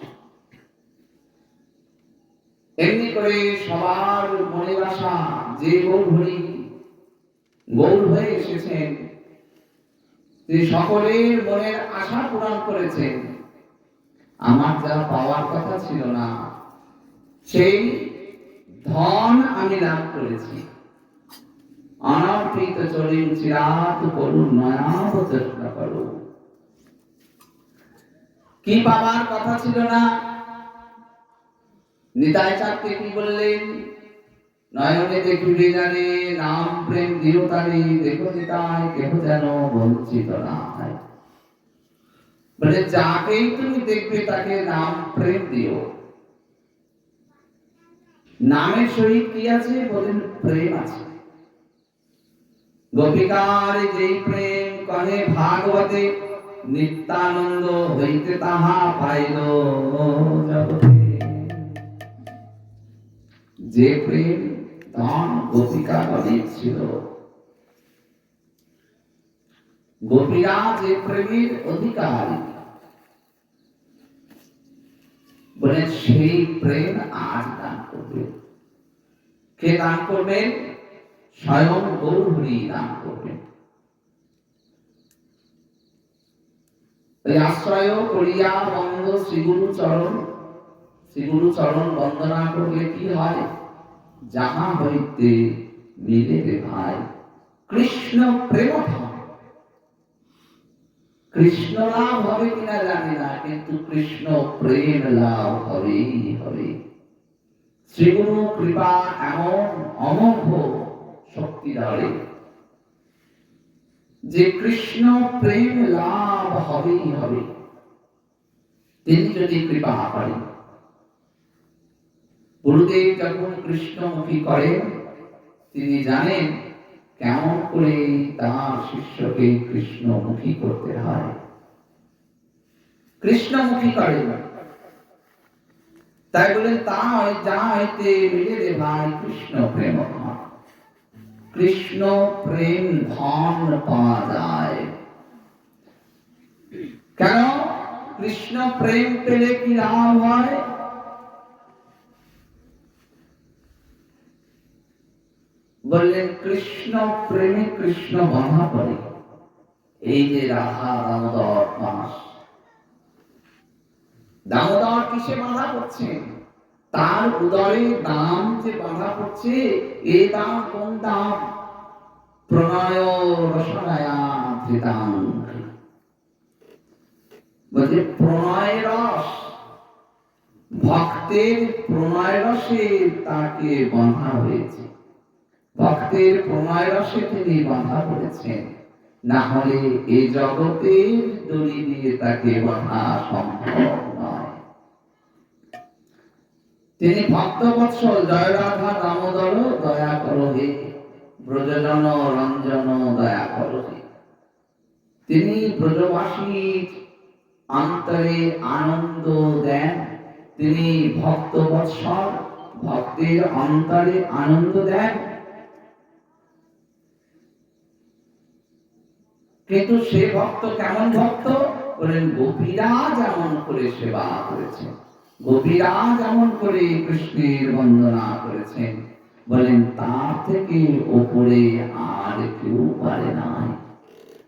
এমনি করে সবার মনের আশা যে গৌরহরি গৌর হয়ে এসেছেন, যে সকলের মনের আশা পূরণ করেছেন। আমার যা পাওয়ার কথা ছিল না সেই ধন আমি লাভ করেছি। অনাবৃত চলিন চিরাত করুন নয়াব চেষ্টা করো। কি পাওয়ার কথা ছিল না? নিতাই চাঁদকে কি বললেন? নয়নে দেখিবে জানে নাম প্রেম দিও তারে, দেখো নিতাই কেহ যেন বঞ্চিত না হয়। বলে যাকেই তুমি দেখবে তাকে নাম প্রেম দিও। নামের সহিত কি আছে? বলেন প্রেম আছে। গোপিকার যেই প্রেম কহে ভাগবতে, নিত্যানন্দ হইতে তাহা পাইল জগতে। যে প্রেম ধন গোপিকা অনেক ছিল, গোপীরা যে প্রেমের অধিকারী, বলে সেই প্রেম আজ দান করবে। কে দান করবেন? স্বয়ং গৌরহরি দান করবেন। আশ্রয় করিয়া বন্দ শ্রীগুরু চরণ, শ্রীগুরু চরণ বন্দনা করলে কি হয়? যাহা হইতে মিলে রে ভাই কৃষ্ণ প্রেম ধন। কৃষ্ণ লাভ হবে কিনা জানি না, কিন্তু কৃষ্ণ প্রেম লাভ হবেই হবে। শ্রীগুরু কৃপা এমন অমোঘ শক্তি ধরে যে কৃষ্ণ প্রেম লাভ হবেই হবে, তিনি যদি কৃপা করেন। গুরুদেব যখন কৃষ্ণমুখী করেন, তিনি জানেন কেমন করে তার শিষ্যকে কৃষ্ণমুখী করতে হয়। কৃষ্ণমুখী করেন, তাই বলেন তাই যা হইতে মিলে রে ভাই কৃষ্ণ প্রেম ধন। কৃষ্ণ প্রেম ধন পাওয়া যায়। কেন? কৃষ্ণ প্রেম পেলে কি লাভ হয়? বললেন কৃষ্ণ প্রেমে কৃষ্ণ বাধা পড়ে। এই যে রাধা দামোদর মাস, দামোদর কিসে বাধা পড়ছেন? তার উদরে দাম যে বাধা পড়ছে, এ দাম কোন দাম? প্রণয় রসনায়া ধৃতাং। বলছে প্রণয় রস, ভক্তের প্রণয় রসে তাকে বাঁধা হয়েছে। ভক্তের প্রণয় রসে তিনি বাঁধা পড়েছেন, না হলে এই জগতের দড়ি দিয়ে তাকে বাঁধা সম্ভব নয়। তিনি ভক্তবৎসল, জয় রাধা দামোদর দয়া করো হে, ব্রজজন রঞ্জন দয়া করো হে। তিনি ব্রজবাসীর অন্তরে আনন্দ দেন। তিনি ভক্তবৎসল, ভক্তের অন্তরে আনন্দ দেন। কিন্তু সে ভক্ত কেমন ভক্ত? বলেন গোপীরা যেমন করে সেবা করেছেন, গোপীরা যেমন করে কৃষ্ণের বন্দনা করেছেন, বলেন তার থেকে উপরে আর কেউ পারে নাই।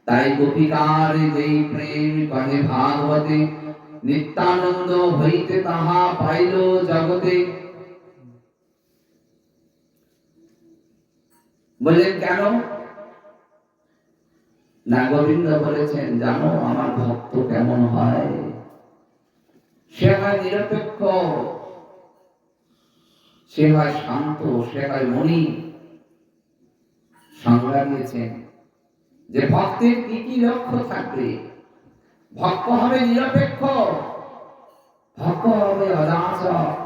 তাই গোপিকার যেই প্রেম কহে ভাগবতে, নিত্যানন্দ হইতে তাহা পাইল জগতে। বলেন কেন? না গোবিন্দ বলেছেন, জানো আমার ভক্ত কেমন হয়? সে হয় নিরপেক্ষ, সে হয় শান্ত, সে হয় মনি। সংজ্ঞা দিয়েছেন যে ভক্তের কি কি লক্ষ্য থাকবে। ভক্ত হবে নিরপেক্ষ, ভক্ত হবে অযাচক।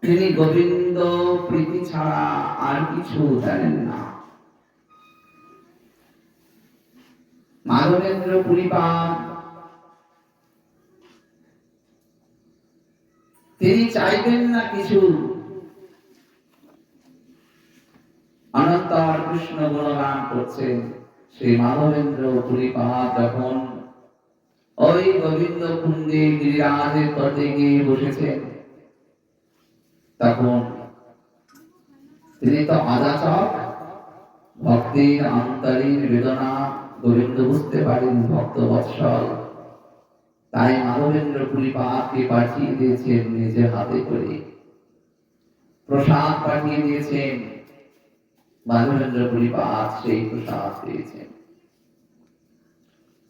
তিনি গোবিন্দ প্রীতি ছাড়া আর কিছু জানেন না। মাধবেন্দ্র পুরীপাদ তিনি চাইবেন না কিছু। অনন্তর কৃষ্ণ গুণগান করছেন। শ্রী মাধবেন্দ্র পুরীপাদ যখন ওই গোবিন্দ কুণ্ডে গিরিরাজের তটে গিয়ে বসেছেন, তখন তিনি তো অযাচক, ভক্তির অন্তরীণ বেদনা গোবিন্দ বুঝতে পারেন, ভক্ত বৎসল। তাই মাধবেন্দ্র পুরীপাদকে পাঠিয়ে দিয়েছেন নিজের হাতে করে, প্রসাদ পাঠিয়ে দিয়েছেন। মাধবেন্দ্র পুরীপাদ সেই প্রসাদ পেয়েছেন।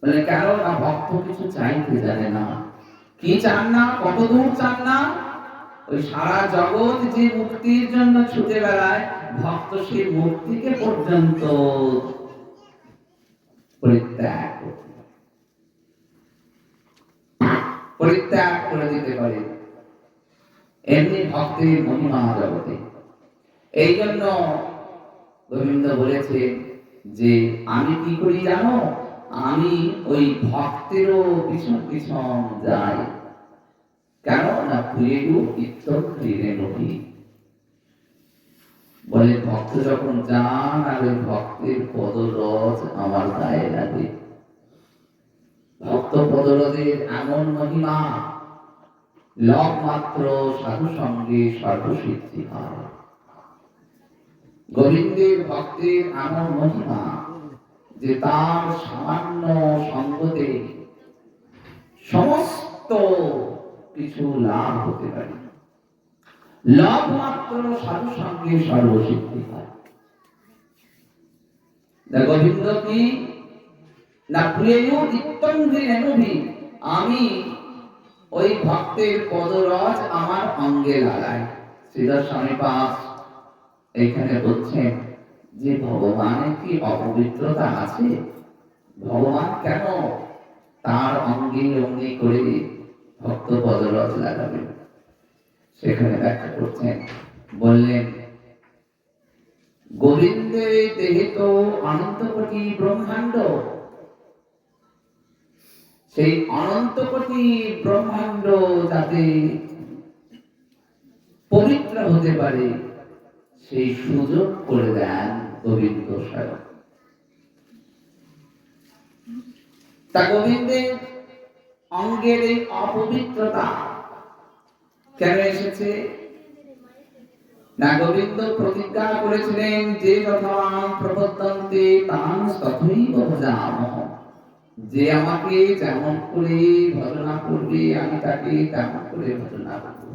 বলে কেন? না ভক্ত কিছু চাইতে জানে না। কি চান না? কত দূর চান না? ওই সারা জগৎ যে মুক্তির জন্য ছুটে বেড়ায়, ভক্ত সেই মুক্তিকে পর্যন্ত পরিত্যাগ করে দিতে পারে। এমনি ভক্তের মহিমা জগতে। এই জন্য গোবিন্দ বলেছে যে আমি কি করি জানো? আমি ওই ভক্তেরও পিছন পিছন যাই। কেন? না প্রিয়ু ইত্যক্রিয়ে নহি। বলে ভক্ত যখন যান, আর ওই ভক্তের পদরজ আমার গায়ে লাগে। ভক্ত পদরজের এমন মহিমা, লব মাত্র সাধু সঙ্গে সর্বসিদ্ধি হয়। গোবিন্দের ভক্তের এমন মহিমা যে তার সামান্য সঙ্গতে সমস্ত কিছু লাভ হতে পারে। লাভ মাত্র সাধু সঙ্গে সর্বসিদ্ধি হয়। গোবিন্দ কি না প্রিয় নিত্যঙ্গি, আমি ওই ভক্তের পদরজ আমার অঙ্গে লাগাই। শ্রীধর স্বামী পাস এখানে বলছেন যে ভগবানের কি অপবিত্রতা আছে? ভগবান কেন তার অঙ্গে অঙ্গে করে ভক্ত পদরজ লাগাবেন? সেখানে ব্যাখ্যা করছেন, বললেন গোবিন্দের দেহে তো অনন্ত কোটি ব্রহ্মাণ্ড, সেই অনন্ত কোটি ব্রহ্মাণ্ড যাতে পবিত্র হতে পারে সেই সুযোগ করে দেন গোবিন্দ স্বয়ং। তা গোবিন্দের অঙ্গের এই অপবিত্রতা কেন এসেছে? না গোবিন্দ প্রতিজ্ঞা করেছিলেন যে যথাং প্রপদ্যন্তে তাং তথৈব ভজামহ, যে আমাকে যেমন করে ভজনা করবে আমি তাকে তেমন করে ভজনা করব।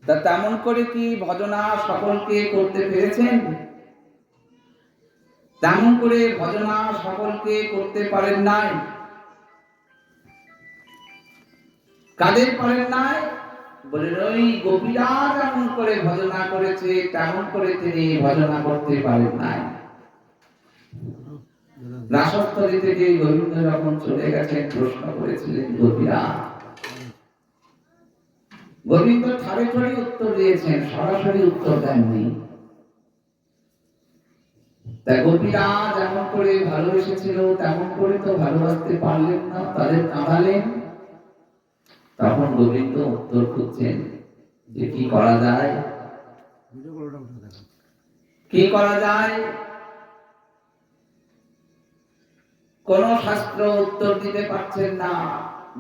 তা তেমন করে কি ভজনা সকলকে করতে পেরেছেন? তেমন করে ভজনা সকলকে করতে পারেন নাই। কাদের পারেন নাই? বলে ওই গোপীরা যেমন করে ভজনা করেছে তেমন করে তিনি ভজনা করতে পারেন নাই। রাসস্থলী থেকে গোবিন্দ যখন চলে গেছেন প্রশ্ন করেছিলেন গোপীরা, গোবিন্দ ঠাড়ে ঠাড়ে উত্তর দিয়েছেন, সরাসরি উত্তর দেননি। তা গোপীরা যেমন করে ভালোবেসেছিল তেমন করে তো ভালোবাসতে পারলেন না, তাদের কাঁদালেন। তখন গোবিন্দ উত্তর খুঁজছেন যে কি করা যায়, কি করা যায়। কোন শাস্ত্র উত্তর দিতে পারছেন না।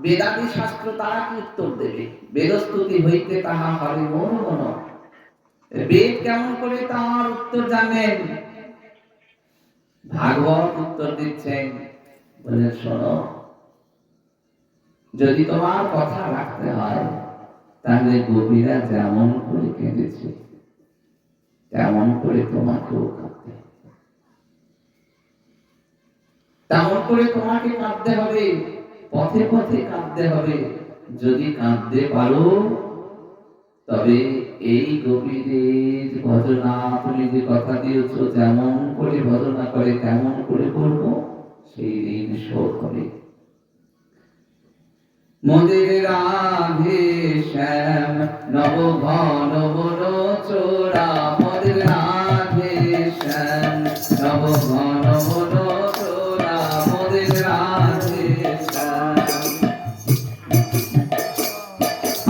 বেদাদি শাস্ত্র তারা কি উত্তর দেবে? বেদস্তুতি হইতে তাহা হরে মন মন, বেদ কেমন করে তার উত্তর জানেন? ভাগবত উত্তর দিচ্ছেন, বলে শোনো, যদি তোমার কথা রাখতে হয় তাহলে গোপীরা যেমন করে কেঁদেছে তেমন করে তোমাকেও কাঁদতে হবে, তেমন করে তোমাকে কাঁদতে হবে, পথে পথে কাঁদতে হবে। যদি কাঁদতে পারো তবে এই গোপীদের ভজনা তুমি যে কথা দিয়েছ যেমন করে ভজনা করে তেমন করে করবো, সেই ঋণ শোধ হবে। মোদের রাধে শ্যাম নব ঘন বন চোরা, মোদের রাধে শ্যাম নব ঘন বন চোরা, মোদের রাধে শ্যাম।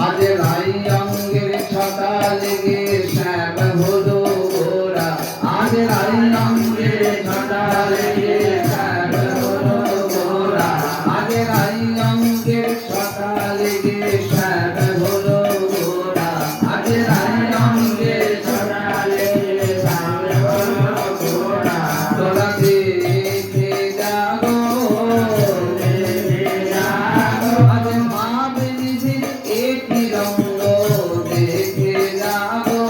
আজ রাই অঙ্গের ছটা লেগে শ্যাম হলো গোরা, আজ রাই অঙ্গের ছটা লেগে শ্যাম হলো গোরা, আজ রাই অঙ্গের ছটা লেগে শ্যাম হলো গোরা, আজ রাই অঙ্গের ছটা লেগে শ্যাম হলো গোরা। তোরা দেখে যাবো, আজ মা বেরিয়ে একই রঙ্গ দেখে যাবো,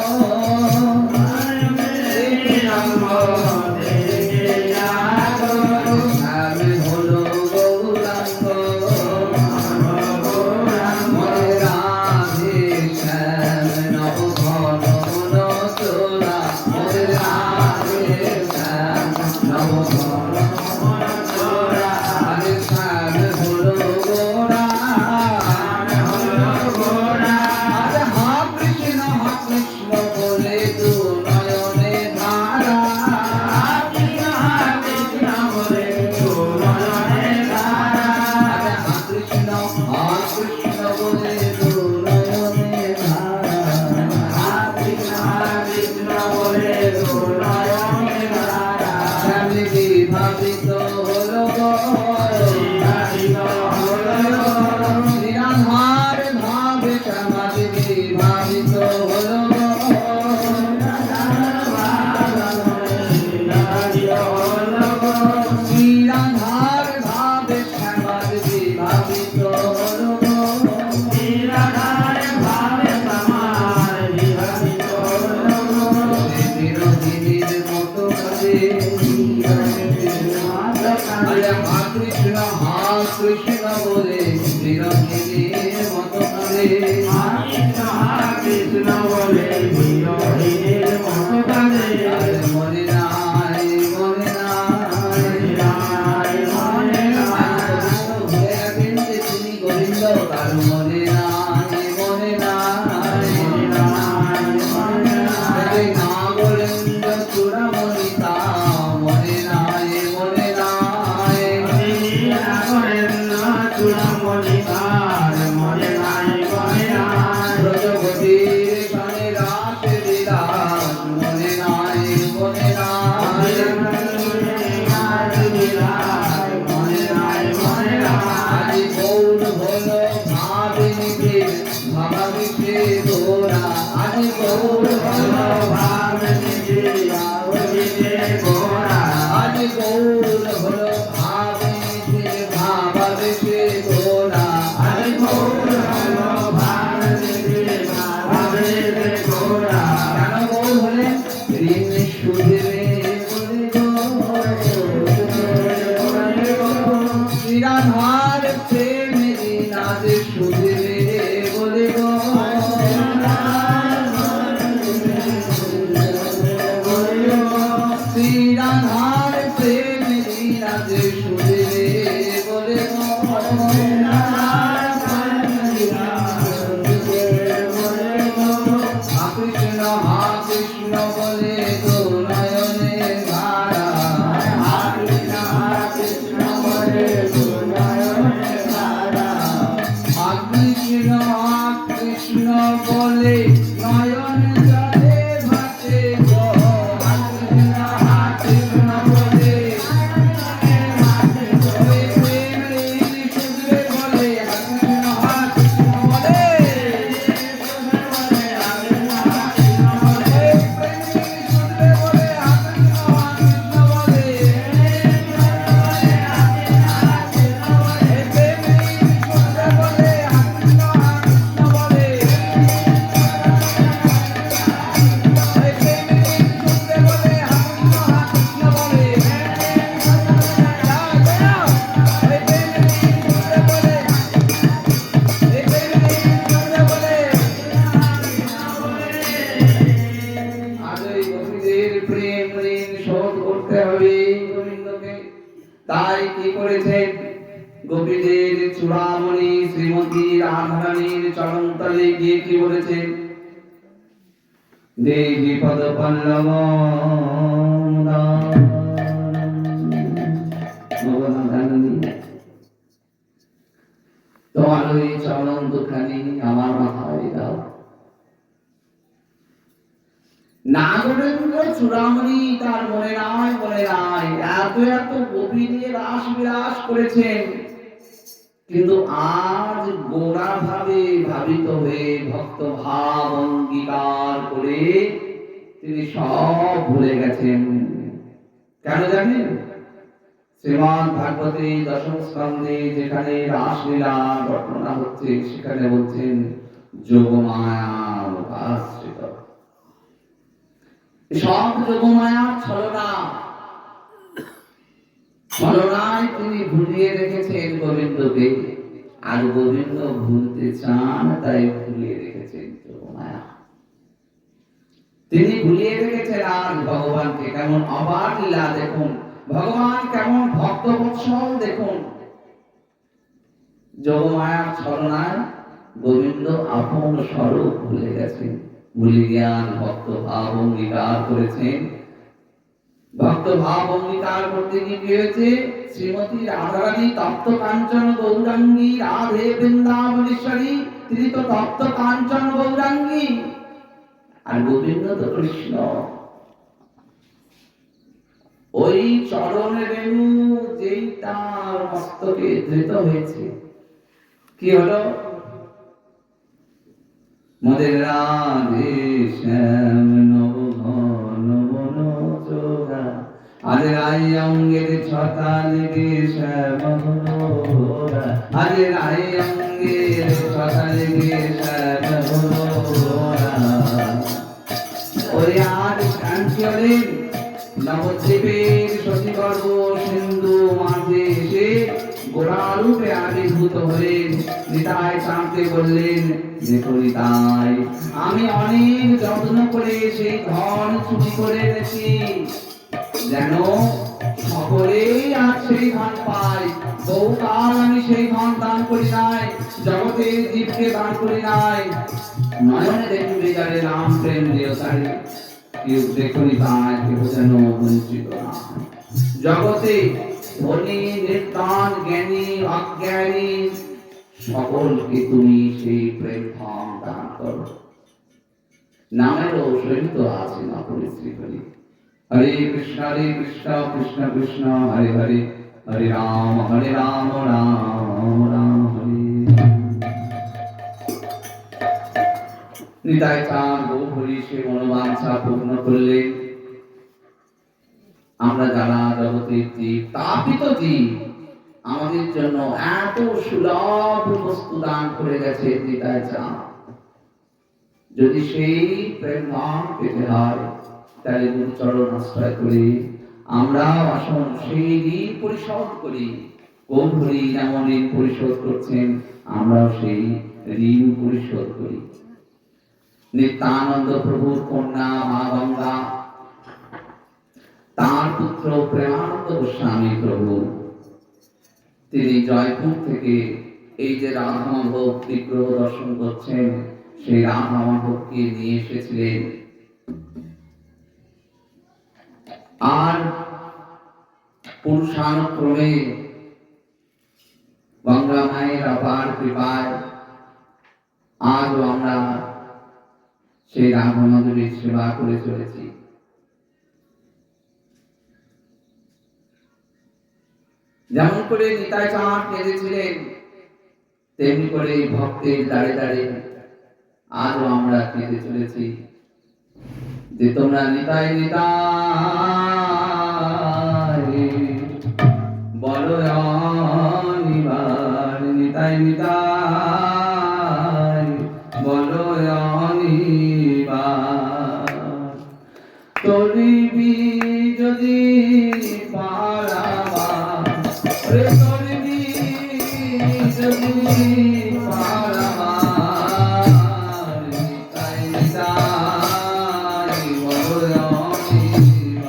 তাই কি করেছেন, গোপীদের চূড়ামণি শ্রীমতী রাধারানীর চরণতলে গিয়ে কি বলেছেন, দেবী পদ পল্লব তোমার ওই চরণ দুখানি আমার মাথায় দাও। নাগরেন্দ্র চূড়ামণি তার মনে নাই এত এত গোপী নিয়ে রাস বিলাস করেছেন, কিন্তু আজ গোড়া ভাবে ভাবিত হয়ে ভক্ত ভাব অঙ্গীকার করে তিনি সব ভুলে গেছেন। কেন জানেন, শ্রীমদ্ ভাগবতে দশম স্কন্ধে যেখানে রাসলীলা বর্ণনা হচ্ছে সেখানে বলছেন যোগমায়া আশ্রিত। সব যোগমায়ার ছলনায় তিনি ভুলিয়ে রেখেছেন গোবিন্দকে, আর গোবিন্দ ভুলতে চান তাই ভুলিয়ে রেখেছেন যোগমায়া। তিনি ভুলিয়ে রেখেছেন আর ভগবানকে। কেমন অবাক লীলা দেখুন, ভগবান কেমন ভক্তবৎসল দেখুন। যোগমায়ার ছলনায় গোবিন্দ আপন স্বরূপ ভুলে গেছেন, ভুলে জ্ঞান ভক্ত ভাব অঙ্গীকার করেছেন। ভক্ত ভাব অঙ্গীকার করতে গিয়ে কি হয়েছে, শ্রীমতী রাধারানী তপ্ত কাঞ্চন গৌরাঙ্গী রাধে বৃন্দাবনেশ্বরী, তিনি তো তপ্ত কাঞ্চন গৌরাঙ্গী, আর গোবিন্দ তো কৃষ্ণ। ওই চরণ রেণু যেই তার মস্তকে ধৃত হয়েছে, কি হলো, মোদের রাধে শ্যাম নব ঘন বন যোগা, আজ রাই অঙ্গের ছটা লেগে শ্যাম ঘোরা, আজ রাই অঙ্গের ছটা লেগে শ্যাম ঘোরা। ওই আজ কাঞ্চি হলেন নবদ্বীপের শশীগর্ভ সিন্ধু মাঝে এসে গোড়ারূপে আবির্ভূত হলেন। নিতাই চাঁদকে বললেন, দেখো নিতাই, আমি অনেক যত্ন করে সেই ধন চুরি করে এনেছি, যেন সকলেই আজ সেই ধন পায়। বহুকাল আমি সেই ধন দান করি নাই, জগতের জীবকে দান করি নাই। নয়নে দেখবে যারে রাম প্রেম দিয়তারে, কেউ দেখুনি তাই কেউ যেন বঞ্চিত না। জগতে ধনী নির্ধন জ্ঞানী অজ্ঞানী সকলকে তুমি সেই প্রেম ধন দান করো। নামেরও সহিত আছে না পরিশ্রী। হরে কৃষ্ণ কৃষ্ণ কৃষ্ণ হরে হরে, হরে রাম রাম রাম হরে। নিতাই চাঁদ গৌহরি সে মনোবাঞ্ছা পূর্ণ করলেন। আমরা যারা জগতের জীব, তাপিত জীব, আমাদের জন্য এত সুলভ বস্তু দান করে গেছে নিতাই চাঁদ। যদি সেই প্রেম ধাম পেতে হয়, তাহলে গুরুচরণ আশ্রয় করি, আমরাও আসুন সেই ঋণ পরিশোধ করি। গৌহরি যেমন ঋণ পরিশোধ করছেন, আমরাও সেই ঋণ পরিশোধ করি। নিত্যানন্দ প্রভুর কন্যা মা গঙ্গা, তার পুত্র প্রেমানন্দ গোস্বামী প্রভু, তিনি জয়পুর থেকে এই যে রাধা মাধব বিগ্রহ দর্শন করছেন, সেই রাধা মাধবকে নিয়ে এসেছিলেন। আর পুরুষানুক্রমে গঙ্গা মায়ের অপার কৃপায় আজও আমরা সেই রাধা মাধবের সেবা করে চলেছি। যেমন করে নিতাই চাঁদ কেঁদেছিলেন, তেমনি করে ভক্তের দাঁড়ে দাঁড়ে আজও আমরা কেঁদে চলেছি যে তোমরা নিতাই নিতাই বলো অনিবার, নিতাই নিতাই বলো অনিবার। তরিবি যদি পারাবা, তরিবি যদি পারাবা, নিতাই নিতাই বলো অনিবার,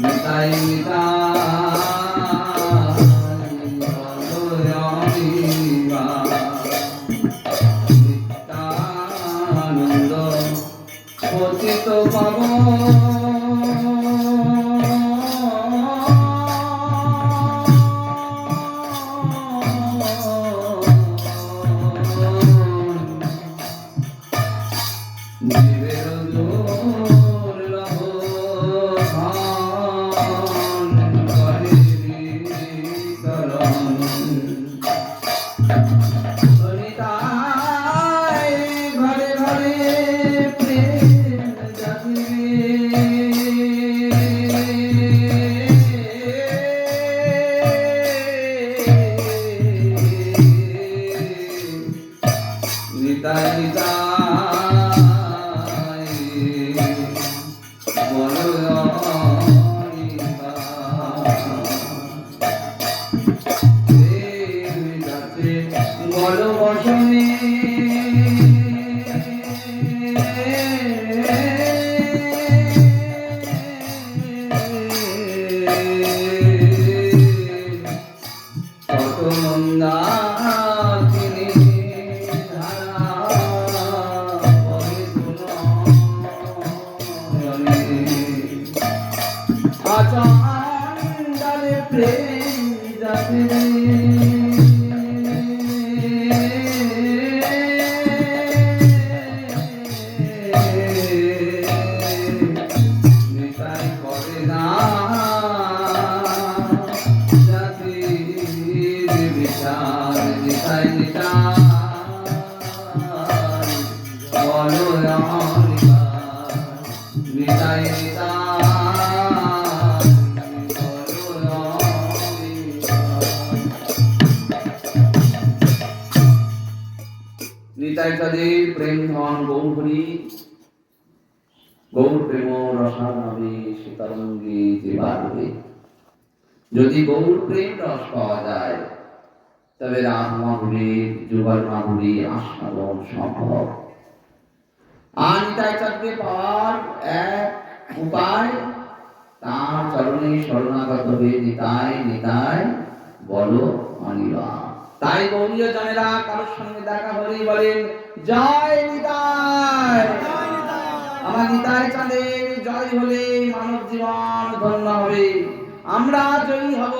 নিতাই নিতাই পাবো নিতাইকাদের প্রেম ধন গৌহরি গৌর প্রেম রসানবে সীতারঙ্গে যে বাড়বে। যদি গৌর প্রেম রস পাওয়া যায় তবে রাম মাধুরীর যুগল মাধুরী আস্বাদন সম্ভব। আর নিতাইকাদকে পাওয়ার এক উপায় তার চরণে শরণাগত হয়ে নিতাই নিতাই বলো অনিবা। তাই গৌরীয় জনেরা কারোর সঙ্গে দেখা হলেই বলেন জয় নিতাই। আমার নিতাই চাঁদের জয় হলে মানব জীবন ধন্য হবে, আমরা জয়ী হব।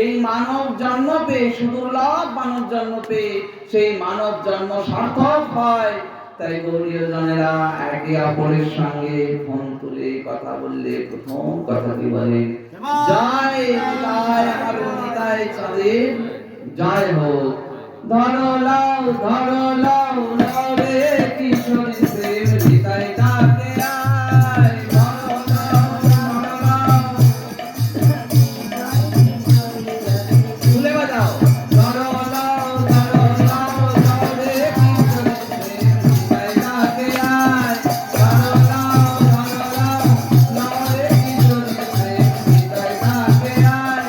এই মানব জন্ম পেয়ে, সুদুর্লভ মানব জন্ম পেয়ে সেই মানব জন্ম সার্থক হয়। তাই গৌরীয় জনেরা একে অপরের সঙ্গে ফোন তুলে কথা বললে প্রথম কথাটি বলেন জয় নিতাই। আমার নিতাই চাঁদের জয় হোক। ধরো লাও লাও রে কিশোরী প্রেম নিতাই ডাকে আয়। ধরো লাও তুলে বাজাও। ধরো লাও রে কিশোরী প্রেম নিতাই ডাকে আয়। ধরো লাও রে কিশোরী প্রেম নিতাই ডাকে আয়।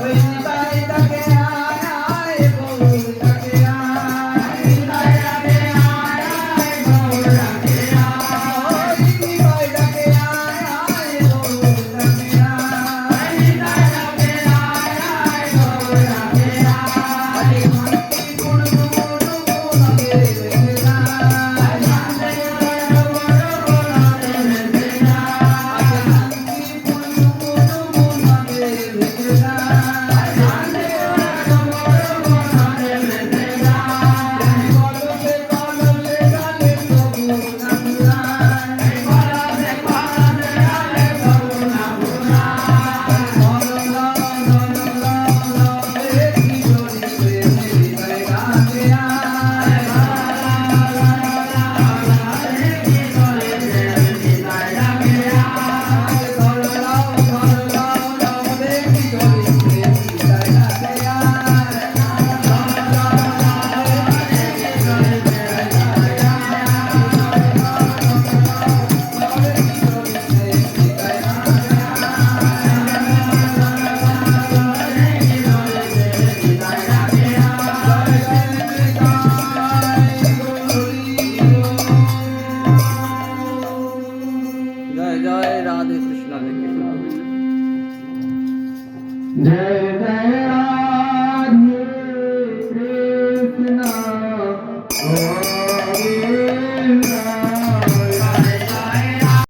ওই নিতাই ডাকে আয় গৌর ডাকে আয়। নিতাই ডাকে আয় গৌর ডাকে আয়। নিতাই ডাকে আয় গৌর ডাকে আয়। নিতাই ডাকে আয় গৌর ডাকে আয়। আরে ভক্তি গুণ গুণ গুণাবে রেখে যায়। শান্তি গুণ গুণ গুণাবে রেখে যায়। আরে ভক্তি গুণ গুণ গুণাবে রেখে যায়। শান্তি গুণ গুণ গুণাবে রেখে যায়। কলসে কলসে গালে প্রভু নাম গায়। কলসে কলসে গালে প্রভু নাম গায়। ধরো লাও রে কিশোরী প্রেম নিতাই ডাকে আয়। রে কিশোরী প্রেম নিতাই ডাকে আয়। ধরো লাও রে কিশোরী প্রেম নিতাই ডাকে আয়। জয় জয় রাধে কৃষ্ণ। जय